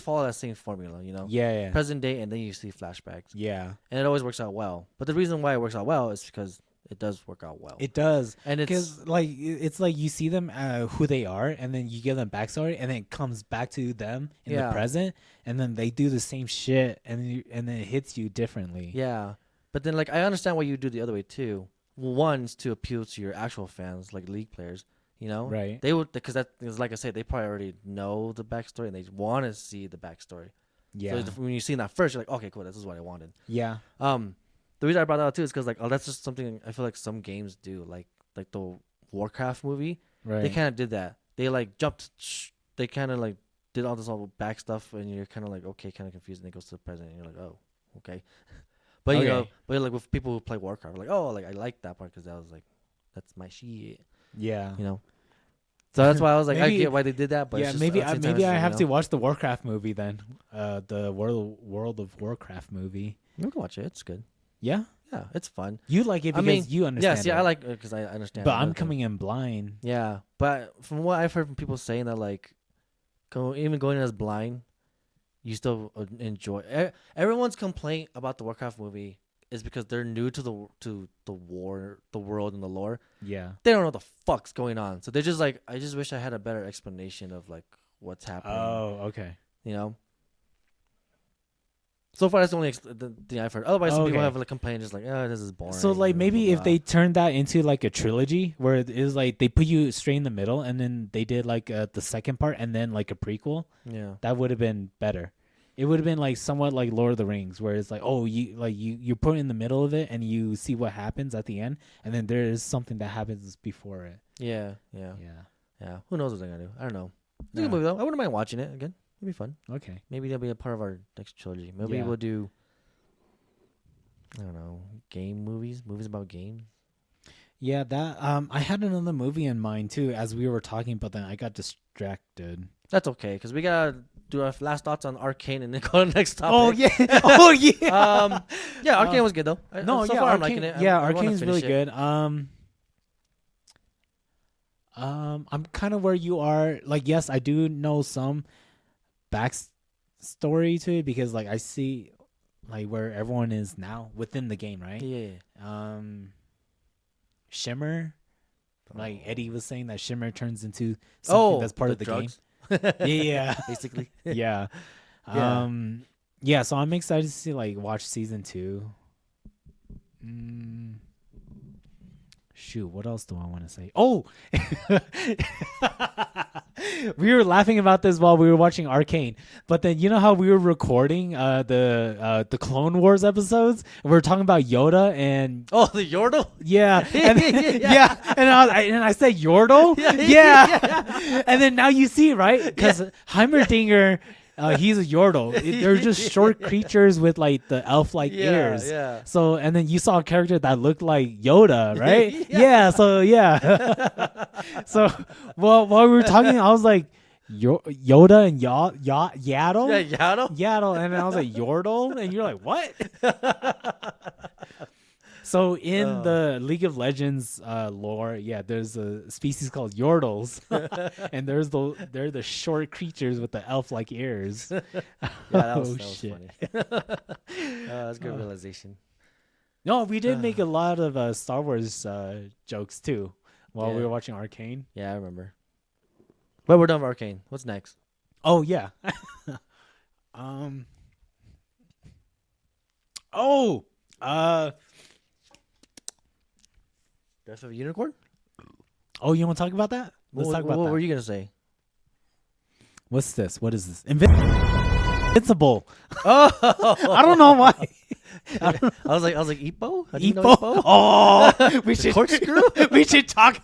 B: follow that same formula. You know.
A: Yeah.
B: Present day, and then you see flashbacks.
A: Yeah.
B: And it always works out well. But the reason why it works out well is because it does work out well.
A: It does,
B: and
A: because like it's like you see them who they are, and then you give them backstory, and then it comes back to them in the present, and then they do the same shit, and then it hits you differently.
B: Yeah, but then like I understand why you do the other way too. Well, one's to appeal to your actual fans, like League players. You know,
A: right?
B: They would, because that is, like I said, they probably already know the backstory and they want to see the backstory.
A: Yeah.
B: So when you see that first, you're like, okay, cool, this is what I wanted.
A: Yeah.
B: The reason I brought that up too is because like, that's just something I feel like some games do, like the Warcraft movie.
A: Right.
B: They kind of did that. They like jumped. They kind of like did all this all back stuff, and you're kind of like, okay, kind of confused. And it goes to the present, and you're like, oh, okay. But you know, like with people who play Warcraft, like, oh, like I like that part because that was like, that's my shit.
A: Yeah.
B: You know. So that's why I was like,
A: maybe,
B: I get why they did that, but
A: yeah,
B: it's just,
A: maybe I have
B: know?
A: to watch the Warcraft movie then, the World of Warcraft movie.
B: You can watch it; it's good.
A: Yeah,
B: yeah, it's fun.
A: You like it because you understand.
B: Yes, yeah, I like it because I understand.
A: But I'm coming in blind.
B: Yeah, but from what I've heard from people saying that like, even going as blind, you still enjoy. Everyone's complaint about the Warcraft movie is because they're new to the world and the lore.
A: Yeah.
B: They don't know what the fuck's going on. So they're just like, I just wish I had a better explanation of like what's happening.
A: Oh, okay.
B: You know? So far that's the only thing I've heard. Otherwise some people have like complained just like, oh, this is boring.
A: So like maybe if they turned that into like a trilogy where it is like they put you straight in the middle and then they did like the second part and then like a prequel.
B: Yeah.
A: That would have been better. It would have been like somewhat like Lord of the Rings, where it's like, oh, you put in the middle of it and you see what happens at the end, and then there is something that happens before it.
B: Yeah. Who knows what they're gonna do? I don't know. It's a good
A: Yeah.
B: movie though. I wouldn't mind watching it again. It'd be fun.
A: Okay.
B: Maybe that'll be a part of our next trilogy. Maybe we'll do, I don't know, movies about games.
A: Yeah, that I had another movie in mind too as we were talking, but then I got distracted.
B: That's okay, because we gotta do our last thoughts on Arcane and then go to the next topic.
A: Oh yeah, oh yeah.
B: Yeah, Arcane was good though.
A: No,
B: so
A: yeah,
B: far
A: Arcane,
B: I'm liking it.
A: Yeah,
B: I
A: Arcane's really good.
B: it.
A: I'm kind of where you are. Like, yes, I do know some backstory to it because, like, I see, like, where everyone is now within the game, right?
B: Yeah.
A: Shimmer, like Eddie was saying, that Shimmer turns into something that's part of the
B: drugs?
A: game. Yeah,
B: basically.
A: Yeah. Yeah. So I'm excited to see, like, watch season 2. Shoot, what else do I want to say? Oh, we were laughing about this while we were watching Arcane. But then you know how we were recording the Clone Wars episodes? And we were talking about Yoda and
B: the Yordle?
A: Yeah. And yeah. And I said Yordle? Yeah. And then now you see, right? Because Heimerdinger, he's a Yordle. They're just short creatures with like the elf-like ears.
B: Yeah.
A: So, and then you saw a character that looked like Yoda, right? Yeah. So, yeah. So, well, while we were talking, I was like, Yoda and Yaddle?
B: Yeah, Yaddle?
A: Yaddle. And then I was like, Yordle? And you're like, what? So in the League of Legends lore, yeah, there's a species called Yordles, and they're the short creatures with the elf-like ears.
B: Yeah, that was
A: Shit.
B: funny. That's a good realization.
A: No, we did make a lot of Star Wars jokes too while we
B: Yeah.
A: were watching Arcane.
B: Yeah, I remember. But we're done with Arcane. What's next?
A: Oh yeah. Oh.
B: Death of a Unicorn?
A: Oh, you want to talk about that? Let's talk about
B: what
A: that.
B: were you gonna say?
A: What's this? What is this? Invincible.
B: Oh,
A: I don't know why.
B: I was like Ipo? How do you know
A: Ipo?
B: Ipo?
A: Oh, we should
B: corkscrew?
A: we should talk.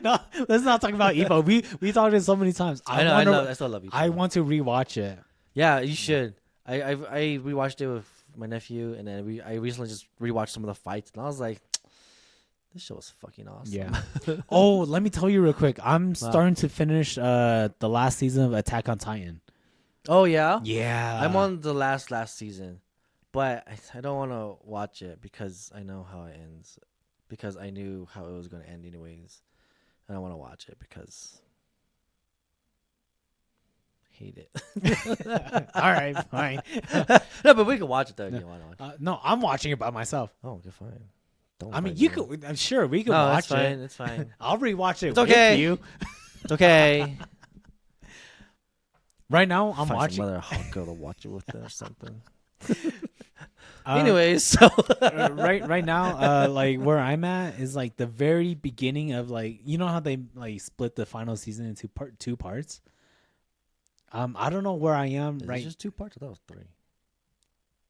A: No, let's not talk about Ipo. We talked it so many times.
B: I still love you.
A: I want to rewatch it.
B: Yeah, you should. I rewatched it with my nephew, and then I recently just rewatched some of the fights, and I was like, this show was fucking awesome.
A: Yeah. Oh, let me tell you real quick. I'm starting to finish the last season of Attack on Titan.
B: Oh yeah.
A: Yeah.
B: I'm on the last season, but I don't want to watch it because I know how it ends. Because I knew how it was going to end anyways, and I want to watch it because I hate it.
A: All right, fine.
B: No, but we can watch it though. If you want to watch it.
A: No, I'm watching it by myself.
B: Oh, okay, fine. Don't
A: I mean,
B: fight
A: you
B: me.
A: could. I'm sure we can
B: No,
A: watch
B: it's fine.
A: it.
B: It's fine.
A: I'll rewatch it.
B: It's okay.
A: With you.
B: It's okay.
A: Right now, I'm
B: Find
A: watching.
B: some other hot girl to watch it with or something.
A: Uh,
B: Anyways, so
A: right now, like where I'm at is like the very beginning of like you know how they like split the final season into two parts. I don't know where I am
B: is
A: right.
B: it just 2 parts? I thought it was 3.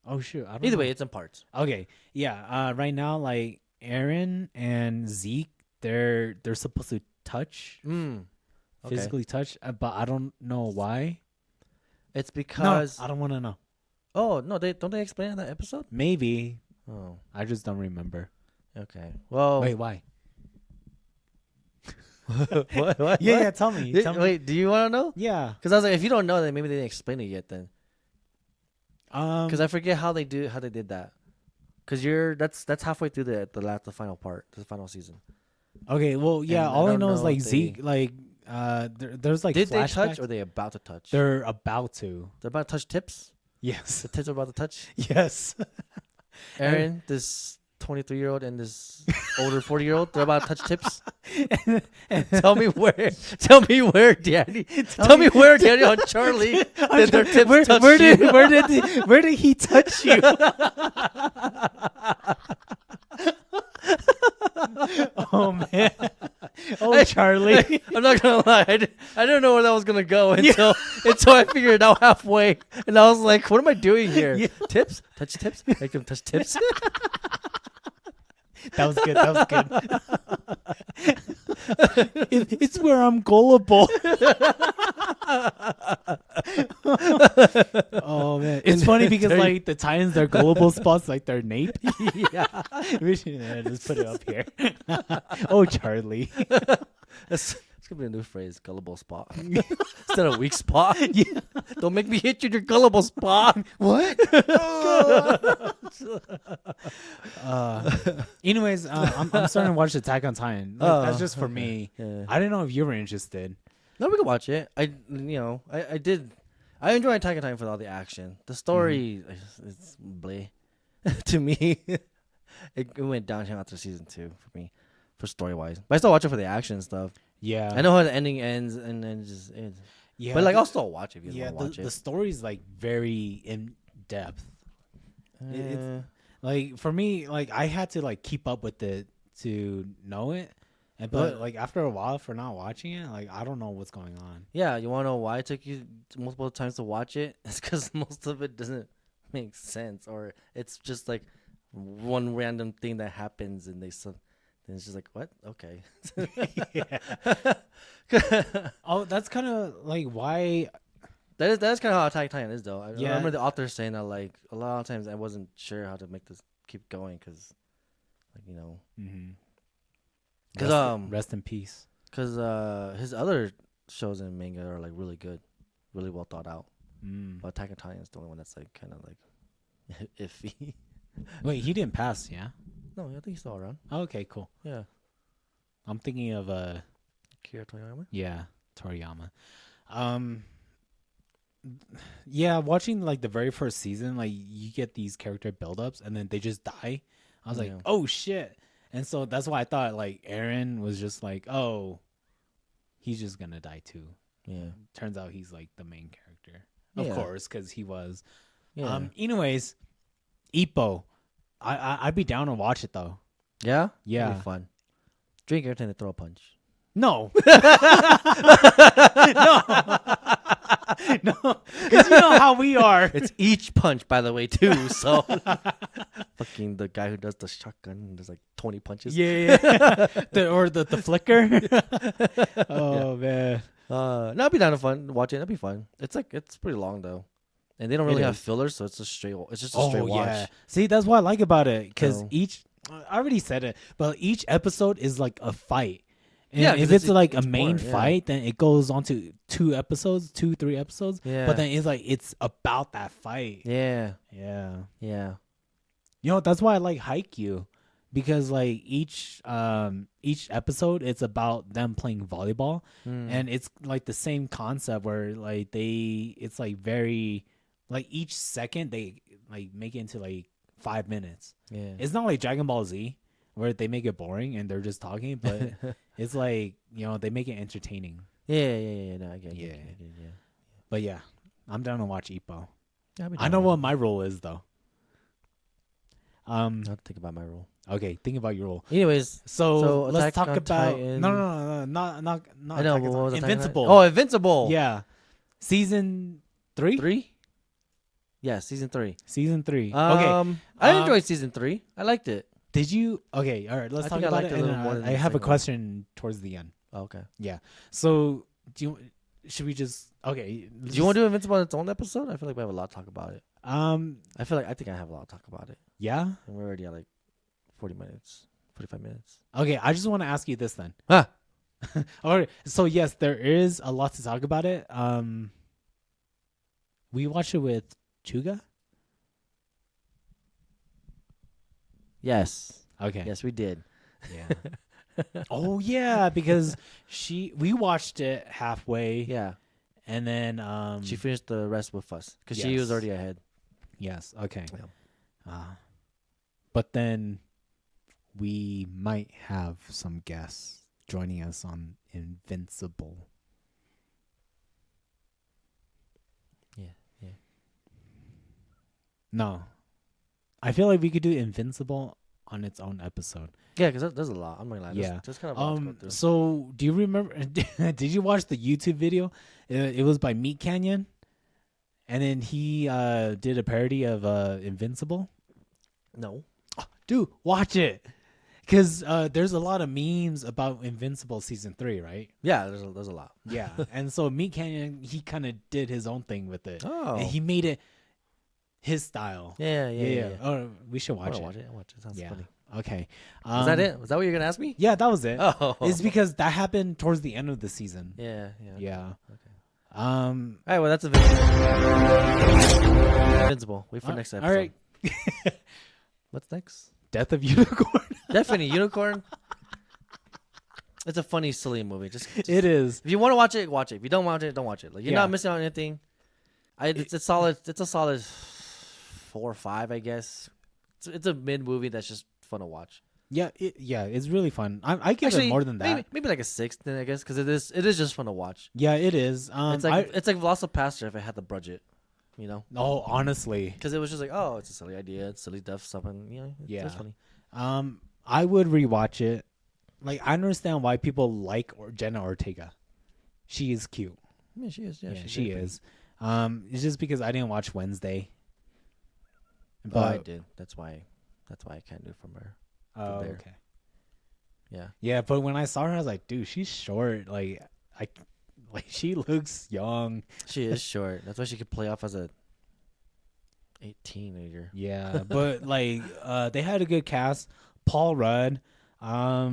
A: Oh shoot! I don't
B: Either
A: know.
B: way, it's in parts.
A: Okay, yeah. Right now, like Aaron and Zeke, they're supposed to touch,
B: Okay.
A: physically touch, but I don't know why.
B: It's because
A: No, I don't want to know.
B: oh no, they explain it in that episode?
A: Maybe
B: Oh,
A: I just don't remember.
B: okay. Well,
A: Wait, why?
B: what?
A: Yeah, tell me. Tell me.
B: Wait, do you want to know?
A: Yeah.
B: Because I was like, if you don't know, then maybe they didn't explain it yet. Then, because I
A: Um.
B: forget how they did that. Because that's halfway through the final part, the final season.
A: Okay. Well, yeah.
B: And I
A: All I
B: don't
A: know is
B: know
A: like
B: if they-
A: Zeke, like there's like
B: Did they
A: flashbacks.
B: touch or are they about to touch?
A: They're about to.
B: They're about to touch tips.
A: Yes.
B: The tips are about to touch.
A: Yes.
B: Aaron, this 23-year-old and this older 40-year-old, they're about to touch tips. Tell me where. Tell me where, Daddy. Tell me where, Daddy, on Charlie did their tips touch you.
A: Where did he touch you? Oh man. Oh Charlie.
B: I'm not gonna lie. I didn't know where that was gonna go until I figured it out halfway, and I was like, "What am I doing here?
A: Yeah.
B: Tips? Touch tips? Make them touch tips."
A: That was good. It's where I'm gullible. Oh man, it's funny because like the Titans, their gullible spots like their nape.
B: Yeah.
A: We should just put it up here. Oh Charlie.
B: It's gonna be a new phrase, gullible spot. Instead of weak spot.
A: Yeah.
B: Don't make me hit you in your gullible spot.
A: What? Anyways, I'm starting to watch Attack on Titan. Like, that's just for me.
B: Yeah.
A: I didn't know if you were interested.
B: No, we can watch it. I did. I enjoy Attack on Titan for all the action. The story, it's bleh to me. It went downhill after season 2 for me, for story wise. But I still watch it for the action and stuff.
A: Yeah,
B: I know how the ending ends, and then
A: Yeah,
B: but like I'll still watch it if you
A: yeah,
B: want to watch
A: the
B: it.
A: story's like very in depth. It's
B: Uh,
A: like for me, like I had to like keep up with it to know it, but like after a while for not watching it, like I don't know what's going on.
B: yeah, you want to know why it took you multiple times to watch it? It's because most of it doesn't make sense, or it's just like one random thing that happens, and then it's just like, what? Okay.
A: Oh, that's kind of like why.
B: That's kind of how Attack on Titan is, though. I
A: Yeah.
B: remember the author saying that like a lot of times I wasn't sure how to make this keep going because, like because
A: Rest in peace.
B: because his other shows and manga are like really good, really well thought out. But Attack on Titan is the only one that's like kind of like iffy.
A: Wait, he didn't pass, yeah?
B: No, I think he's still around.
A: Oh, okay, cool.
B: Yeah.
A: I'm thinking of
B: Kira Toriyama.
A: yeah, Toriyama. Um, yeah, watching like the very first season, like you get these character buildups and then they just die. I was like,
B: Yeah.
A: oh shit. And so that's why I thought like Aaron was just like, oh, he's just gonna die too.
B: Yeah.
A: Turns out he's like the main character, of
B: Yeah.
A: course, because he was.
B: Yeah.
A: Anyways, Ippo, I'd be down to watch it though.
B: Yeah.
A: Yeah.
B: It'd be fun. Drink every time they throw a punch.
A: No. No. No. Because you know how we are.
B: It's each punch, by the way, too. So, fucking the guy who does the shotgun, there's like 20 punches.
A: Yeah. the flicker. Oh man.
B: No, it'd be down to fun watching. That'd be fun. It's pretty long though, and they don't really have fillers, so it's just a straight watch.
A: Yeah. See, that's what I like about it because
B: So-
A: I already said it, but each episode is like a fight. And
B: Yeah,
A: if
B: 'cause
A: it's like a
B: it's
A: main
B: more, yeah.
A: fight, then it goes on to 3 episodes.
B: Yeah.
A: But then it's like it's about that fight.
B: Yeah.
A: Yeah.
B: Yeah.
A: You know, that's why I like Haikyuu. Because like each episode it's about them playing volleyball. And it's like the same concept where like it's like very like each second they like make it into like 5 minutes.
B: Yeah.
A: It's not like Dragon Ball Z where they make it boring and they're just talking, but it's like, you know, they make it entertaining.
B: Yeah. No, I get it.
A: Yeah.
B: Yeah.
A: But yeah, I'm down to watch Ippo.
B: Yeah,
A: I know what my role is though.
B: I have to think about my role.
A: Okay, think about your role.
B: Anyways,
A: So let's
B: Attack
A: talk
B: on
A: about
B: Titan.
A: no, not
B: I know.
A: Attack on
B: What was
A: Titan.
B: Attack on Titan?
A: Invincible.
B: Oh, Invincible.
A: Yeah, season 3.
B: 3. Yeah, season 3.
A: Season 3. Okay.
B: I enjoyed season 3. I liked it.
A: Did you? Okay. All right. Let's
B: I
A: talk
B: think I
A: about
B: liked
A: it.
B: it a
A: And
B: little more than
A: I
B: the
A: have a
B: second one.
A: question towards the end.
B: Oh, okay.
A: Yeah. So should we just? Okay.
B: Do you want to do Invincible on its own episode? I feel like we have a lot to talk about it.
A: I
B: I think I have a lot to talk about it.
A: Yeah.
B: And we're already at like 45 minutes.
A: Okay. I just want to ask you this then.
B: Huh.
A: All right. So yes, there is a lot to talk about it. We watched it with Chuga.
B: Yes.
A: Okay.
B: Yes, we did.
A: Yeah. Oh yeah, because we watched it halfway.
B: Yeah.
A: And then
B: She finished the rest with us because she
A: Yes.
B: was already ahead.
A: yes, okay.
B: Yeah.
A: But then we might have some guests joining us on Invincible.
B: Yeah.
A: No. I feel like we could do Invincible on its own episode.
B: Yeah, because there's a lot. I'm not gonna lie.
A: Yeah.
B: There's kind of a lot to go through.
A: So do you remember did you watch the YouTube video? It was by Meat Canyon. And then he did a parody of Invincible.
B: No.
A: Dude, watch it. Because there's a lot of memes about Invincible season 3, right?
B: Yeah, there's a lot.
A: Yeah. And so Meat Canyon, he kind of did his own thing with it.
B: Oh.
A: And he made it his style.
B: Yeah.
A: Oh, we should
B: I
A: watch
B: wanna
A: it.
B: watch it. Sounds
A: Yeah.
B: funny.
A: Okay.
B: Was that it? Was that what you're gonna ask me?
A: Yeah, that was it.
B: Oh.
A: It's because that happened towards the end of the season.
B: Yeah.
A: Yeah.
B: Okay.
A: All
B: All right. Well, that's Invincible. Invincible. Wait for next episode.
A: All right.
B: What's next?
A: Death of Unicorn.
B: Definitely Unicorn. It's a funny, silly movie. Just
A: It is.
B: if you want to watch it, watch it. If you don't watch it, don't watch it. Like you're
A: Yeah.
B: not missing out on anything. It's a solid 4 or 5, I guess. It's a mid movie that's just fun to watch.
A: Yeah, it's really fun. I give it more than that.
B: Maybe like a 6, then I guess, because it is just fun to watch.
A: Yeah, it is.
B: It's like Velocipaster if it had the budget, you know.
A: Oh, honestly.
B: Because it was just like, oh, it's a silly idea, it's silly stuff, something, you know.
A: Yeah.
B: It's funny.
A: I would rewatch it. Like, I understand why people like Jenna Ortega. She is cute.
B: Yeah, she is. Yeah,
A: Yeah,
B: she's
A: she
B: very
A: is. It's just because I didn't watch Wednesday.
B: pretty. Oh, I
A: But
B: did. That's why I can't do it from her.
A: oh,
B: there.
A: okay.
B: Yeah.
A: Yeah, but when I saw her, I was like, dude, she's short. Like she looks young.
B: She is short. That's why she could play off as a 18-year.
A: Yeah, but like they had a good cast. Paul Rudd.
B: I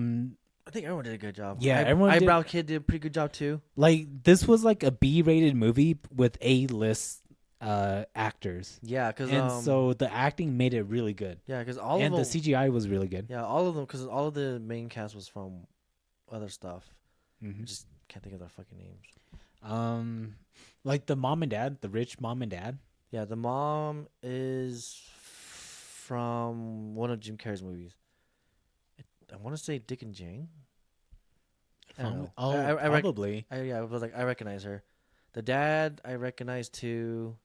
B: think everyone did a good job.
A: Yeah, everyone did.
B: Eyebrow Kid did a pretty good job too.
A: Like this was like a B-rated movie with A-list actors.
B: Yeah, because
A: And so the acting made it really good.
B: yeah, because all
A: And
B: of
A: the
B: them,
A: CGI was really good.
B: yeah, all of them, because all of the main cast was from other stuff. I
A: Hmm.
B: just can't think of their fucking names.
A: Like the mom and dad, the rich mom and dad.
B: Yeah, the mom is from one of Jim Carrey's movies. I want to say Dick and Jane. I don't know.
A: Oh, probably.
B: I was like, I recognize her. The dad, I recognize too.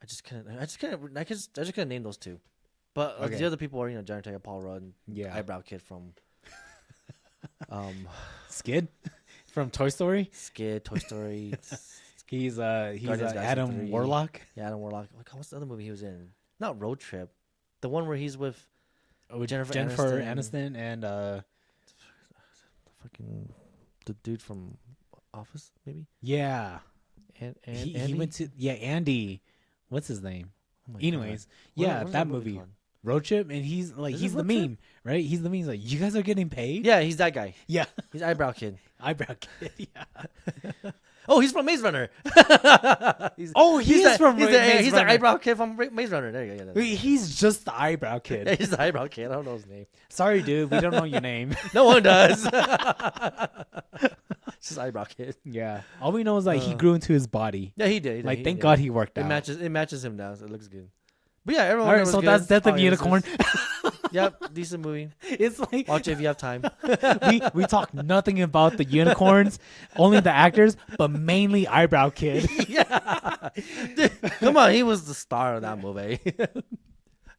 B: I just couldn't name those two. But
A: Okay.
B: the other people are, Johnny Tiger, Paul Rudd,
A: Yeah.
B: eyebrow kid from
A: Skid from Toy Story.
B: Skid, Toy Story.
A: He's
B: Guardians of the Galaxy
A: Adam
B: 3.
A: Warlock.
B: Yeah, Adam Warlock. Like, what's the other movie he was in? Not Road Trip. The one where he's with Jennifer
A: Aniston and
B: fucking the dude from Office, maybe.
A: yeah.
B: And
A: He went to Andy. What's his name?
B: Oh my
A: Anyways,
B: God. What
A: yeah,
B: is
A: that movie.
B: called?
A: Road Trip, and he's like
B: Is it
A: he's the
B: Road Trip?
A: meme, right? He's the meme. He's like, you guys are getting paid.
B: Yeah, he's that guy.
A: Yeah.
B: He's eyebrow kid.
A: Eyebrow kid. Yeah.
B: Oh, he's from Maze Runner. he's
A: Maze
B: the
A: Runner.
B: eyebrow kid from Maze Runner. There you go. Yeah,
A: Wait, he's just the eyebrow kid.
B: yeah, he's the eyebrow kid. I don't know his name.
A: Sorry, dude, we don't know your name.
B: No one does. It's just eyebrow kid.
A: Yeah. All we know is like he grew into his body.
B: Yeah, he did.
A: Like, thank God he worked
B: It
A: out.
B: matches him now. So it looks good. But yeah, everyone.
A: All right,
B: was
A: so
B: good.
A: that's Death of
B: All
A: Unicorn.
B: Yep, decent movie.
A: It's like
B: Watch it if you have time.
A: we talk nothing about the unicorns, only the actors, but mainly eyebrow kid.
B: Yeah. Dude, come on, he was the star of that movie.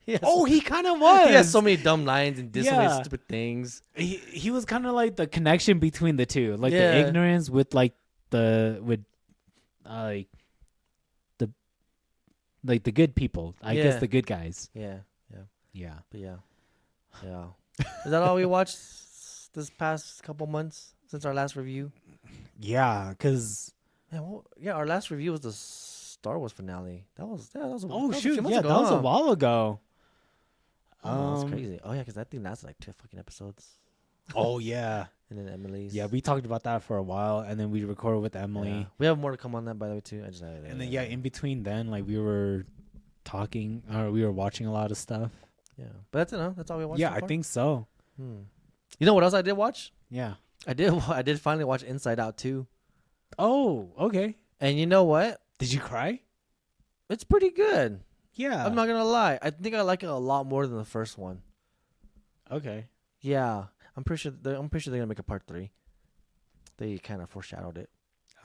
A: He kind of was.
B: He has so many dumb lines and did so many
A: Yeah.
B: stupid things.
A: He was kind of like the connection between the two, like
B: Yeah.
A: the ignorance with like the good people. I guess
B: Yeah.
A: the good guys.
B: Yeah,
A: Yeah.
B: but yeah. Is that all we watched this past couple months since our last review?
A: Yeah, cause
B: Our last review was the Star Wars finale. That was a few months
A: yeah,
B: ago,
A: that was a
B: huh?
A: while ago.
B: Oh, that's crazy. Oh yeah, because that thing lasted like 2 fucking episodes.
A: Oh yeah,
B: And then Emily's.
A: yeah. We talked about that for a while, and then we recorded with Emily.
B: Yeah. We have more to come on that, by the way, too.
A: And then in between then, like we were talking or we were watching a lot of stuff.
B: Yeah, but that's it, huh? That's all we watched.
A: Yeah,
B: so
A: I
B: far?
A: think so.
B: You know what else I did watch?
A: Yeah.
B: I did finally watch Inside Out 2.
A: Oh, okay.
B: And you know what?
A: Did you cry?
B: It's pretty good.
A: Yeah.
B: I'm not gonna lie. I think I like it a lot more than the first one.
A: Okay.
B: Yeah, I'm pretty sure they're gonna make a part 3. They kind of foreshadowed it.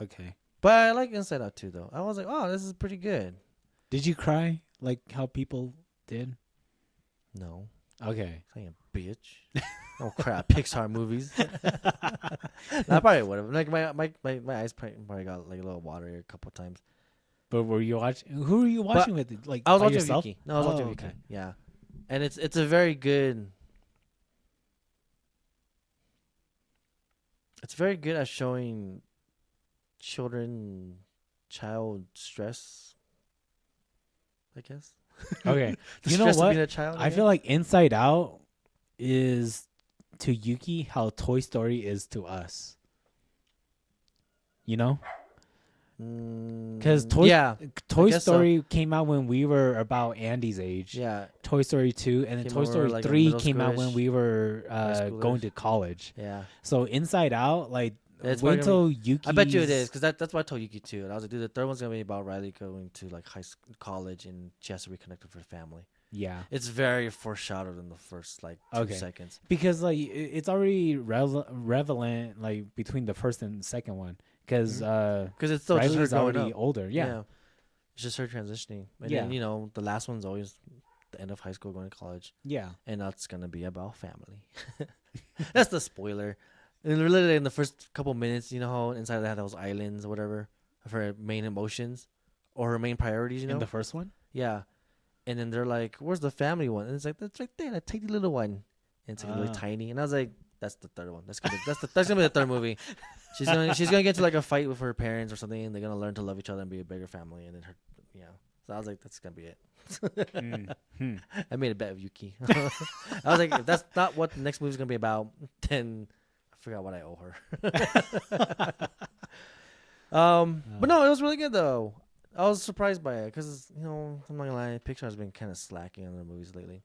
A: Okay.
B: But I like Inside Out 2 though. I was like, oh, this is pretty good.
A: Did you cry like how people did?
B: No,
A: Okay.
B: I ain't a bitch. Oh crap, Pixar movies. I probably would have. Like my eyes probably got like a little watery a couple times.
A: But were you watching? Who were you watching with? Like
B: I was
A: by
B: watching
A: yourself?
B: Vicky. No, I was watching
A: okay.
B: Vicky. Yeah, and it's a very good. It's very good at showing child stress. I guess.
A: Okay.
B: The
A: You know
B: stress of
A: what?
B: being a child.
A: I feel like Inside Out is to Yuki how Toy Story is to us. You know? Because Toy
B: guess so.
A: Story came out when we were about Andy's age.
B: Yeah,
A: Toy Story 2 and then
B: Came
A: Toy
B: when we
A: Story
B: were, like, in
A: 3
B: middle
A: came out when
B: schoolish,
A: we were
B: high
A: going
B: schoolers.
A: to college.
B: yeah.
A: So Inside Out, like
B: It's
A: wait
B: probably
A: till Yuki.
B: I bet you it is because that's what I told Yuki too. And I was like, dude, the third one's gonna be about Riley going to like high school, college, and she has to reconnect with her family.
A: Yeah.
B: It's very foreshadowed in the first like 2
A: Okay.
B: seconds.
A: Because like it's already relevant like between the first and second one because
B: Because it's still just her
A: Riley's
B: growing
A: already
B: up.
A: older. Yeah.
B: It's just her transitioning. And
A: Yeah.
B: then, the last one's always the end of high school going to college.
A: Yeah.
B: And that's going to be about family. That's the spoiler. And literally in the first couple minutes, you know how inside they had those islands or whatever of her main emotions or her main priorities, you know?
A: In the first one.
B: Yeah. And then they're like, where's the family one? And it's like, that's right there, that tiny little one. And it's like really tiny. And I was like, that's the third one. That's gonna be the third movie. She's gonna get into like a fight with her parents or something, and they're gonna learn to love each other and be a bigger family. And then her, So I was like, that's gonna be it. I made a bet with Yuki. I was like, if that's not what the next movie's gonna be about, then I forgot what I owe her. But no, it was really good though. I was surprised by it because I'm not gonna lie, Pixar has been kind of slacking on their movies lately.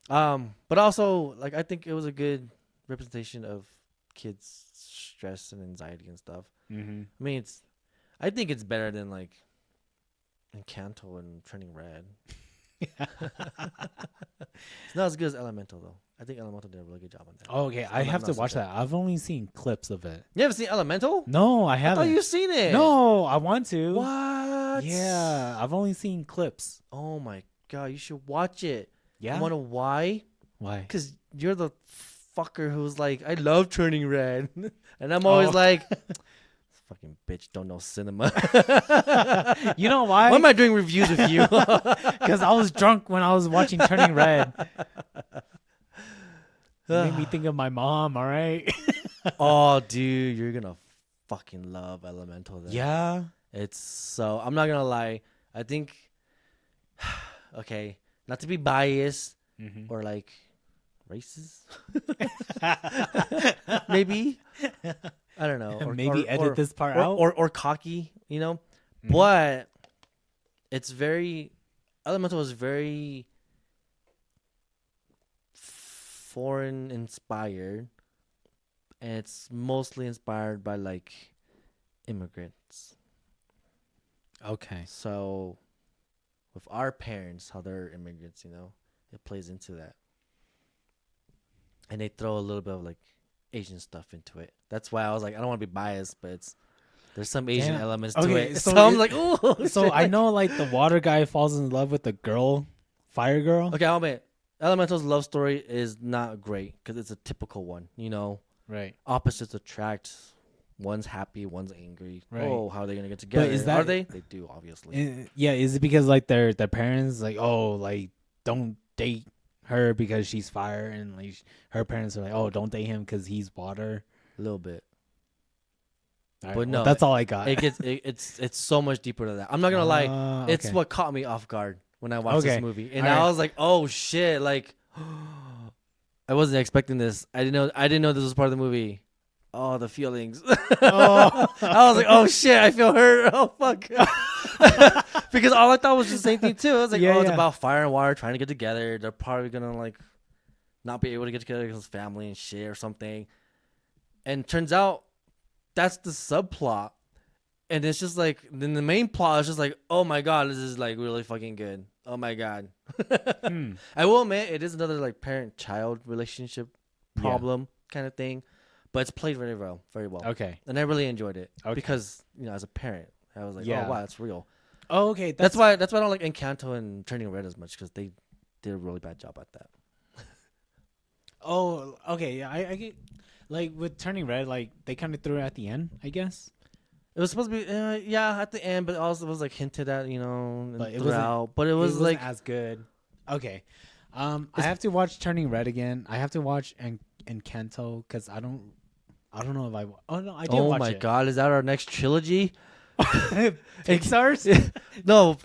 B: But also like I think it was a good representation of kids' stress and anxiety and stuff.
A: Mm-hmm.
B: I mean, I think it's better than like Encanto and Turning Red. It's not as good as Elemental though. I think Elemental did a really good job on that.
A: Oh, okay, I have to watch that. I've only seen clips of it.
B: You haven't seen Elemental?
A: No, I
B: I
A: haven't.
B: thought you've seen it.
A: No, I want to.
B: What?
A: Yeah, I've only seen clips.
B: Oh my god, you should watch it.
A: Yeah.
B: You wanna why?
A: Why?
B: Because you're the fucker who's like, I love Turning Red, and I'm always like, fucking bitch, don't know cinema.
A: You know why?
B: Why am I doing reviews with you?
A: Because I was drunk when I was watching Turning Red. It made me think of my mom. All right.
B: Oh, dude, you're gonna fucking love Elemental. Then.
A: Yeah.
B: It's so. I'm not gonna lie. I think. Okay, not to be biased or like racist. Maybe. I don't know. Or,
A: maybe edit this part
B: or,
A: out.
B: Or cocky, But it's very Elemental is very foreign inspired, and it's mostly inspired by like immigrants.
A: Okay.
B: So with our parents, how they're immigrants, it plays into that. And they throw a little bit of like Asian stuff into it. That's why I was like, I don't want to be biased, but there's some Asian elements to it. So I'm like, ooh.
A: So I know like the water guy falls in love with the girl, fire girl.
B: Okay, I'll admit, Elemental's love story is not great because it's a typical one.
A: Right.
B: Opposites attract. One's happy, one's angry.
A: Right.
B: Oh, how are they gonna get together?
A: But is that,
B: are they? They do, obviously.
A: Yeah. Is it because like their parents like, oh, like don't date her because she's fire, and like her parents are like, oh, don't date him because he's water.
B: A little bit.
A: Right,
B: But no,
A: that's all I got.
B: It's so much deeper than that. I'm not gonna lie. It's
A: okay.
B: what caught me off guard when I watched this movie, and
A: all
B: I was like, oh shit, like I wasn't expecting this. I didn't know this was part of the movie. Oh, the feelings. I was like, oh shit, I feel hurt. Oh fuck. Because all I thought was the same thing too. I was like, it's about fire and water trying to get together. They're probably gonna like not be able to get together because family and shit or something. And turns out that's the subplot. And it's just like, then the main plot is just like, oh my god, this is like really fucking good. Oh my god. I will admit, it is another like parent-child relationship problem kind of thing. But it's played very well, very well.
A: Okay.
B: And I really enjoyed it because, as a parent, I was like, oh wow, that's real.
A: Oh, okay.
B: That's why I don't like Encanto and Turning Red as much because they did a really bad job at that.
A: Oh, okay. Yeah, I get like with Turning Red, like they kind of threw it at the end, I guess.
B: It was supposed to be, at the end, but also it was like hinted at,
A: but it
B: throughout. But it was like
A: as good. Okay. I have to watch Turning Red again. I have to watch Encanto because I don't know if I. Oh no, I did watch it.
B: Oh my god, is that our next trilogy?
A: Pixar's?
B: No,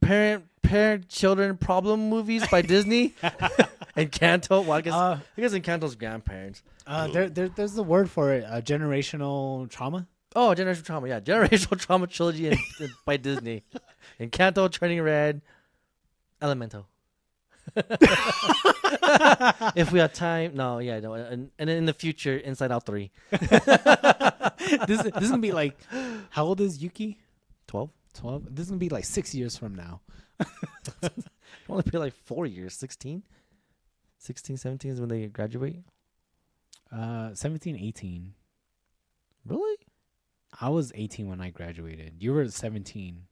B: parent children problem movies by Disney. Encanto. Well, I guess Encanto's grandparents.
A: There's the word for it. Generational trauma.
B: Oh, generational trauma. Yeah, generational trauma trilogy by Disney. Encanto, Turning Red, Elemental. If we have time, no, and then in the future, Inside Out 3.
A: This is gonna be like, how old is Yuki?
B: 12.
A: This is gonna be like 6 years from now.
B: Only be like 4 years. 16, 17 is when they graduate.
A: 17, 18.
B: Really?
A: I was 18 when I graduated. You were 17.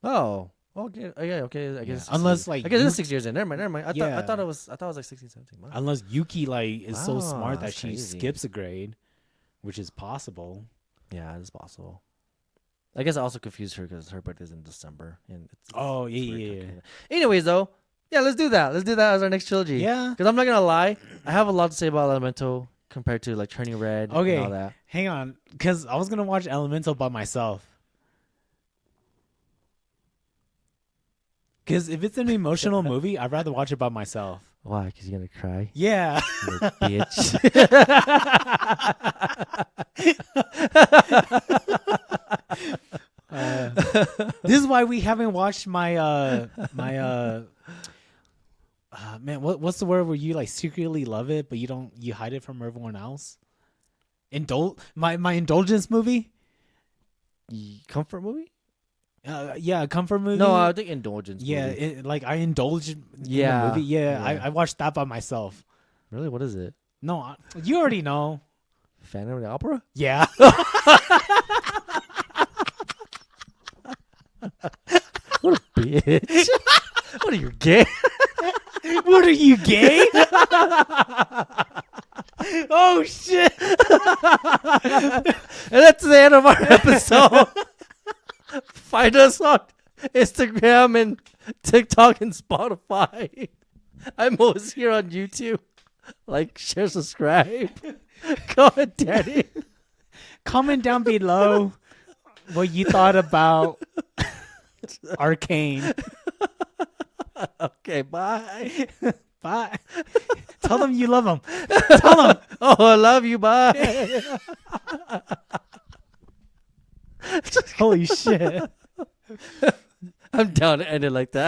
B: Oh. Okay. Okay. I guess.
A: Unless like,
B: I guess it's 6 years in. Never mind. I thought it was like 16, 17 months.
A: Unless Yuki like is so smart that she
B: crazy.
A: skips a grade, which is possible.
B: Yeah, it's possible. I guess I also confused her because her birthday's in December, and
A: yeah.
B: Anyways, though, let's do that. Let's do that as our next trilogy.
A: Yeah.
B: Because I'm not gonna lie, I have a lot to say about Elemental compared to like Turning Red.
A: Okay.
B: And all that.
A: Hang on, because I was gonna watch Elemental by myself. Because if it's an emotional movie, I'd rather watch it by myself.
B: Why? Because you're gonna cry.
A: Yeah.
B: You bitch.
A: why we haven't watched my man, what's the word where you like secretly love it but you hide it from everyone else? My indulgence movie?
B: Comfort movie?
A: Yeah, a comfort movie.
B: No, I think indulgence.
A: Yeah,
B: movie.
A: like I indulge in
B: Yeah,
A: the movie. Yeah,
B: yeah.
A: I watched that by myself.
B: Really? What is it?
A: No, you already know.
B: Phantom of the Opera?
A: Yeah.
B: What a bitch! What are you gay?
A: What are you, gay? Oh shit!
B: And that's the end of our episode. Find us on Instagram and TikTok and Spotify. I'm always here on YouTube. Like, share, subscribe. Go ahead, Daddy.
A: Comment down below what you thought about Arcane.
B: Okay, bye.
A: Bye. Tell them you love them. Tell them.
B: Oh, I love you. Bye.
A: Holy shit.
B: I'm down to end it like that.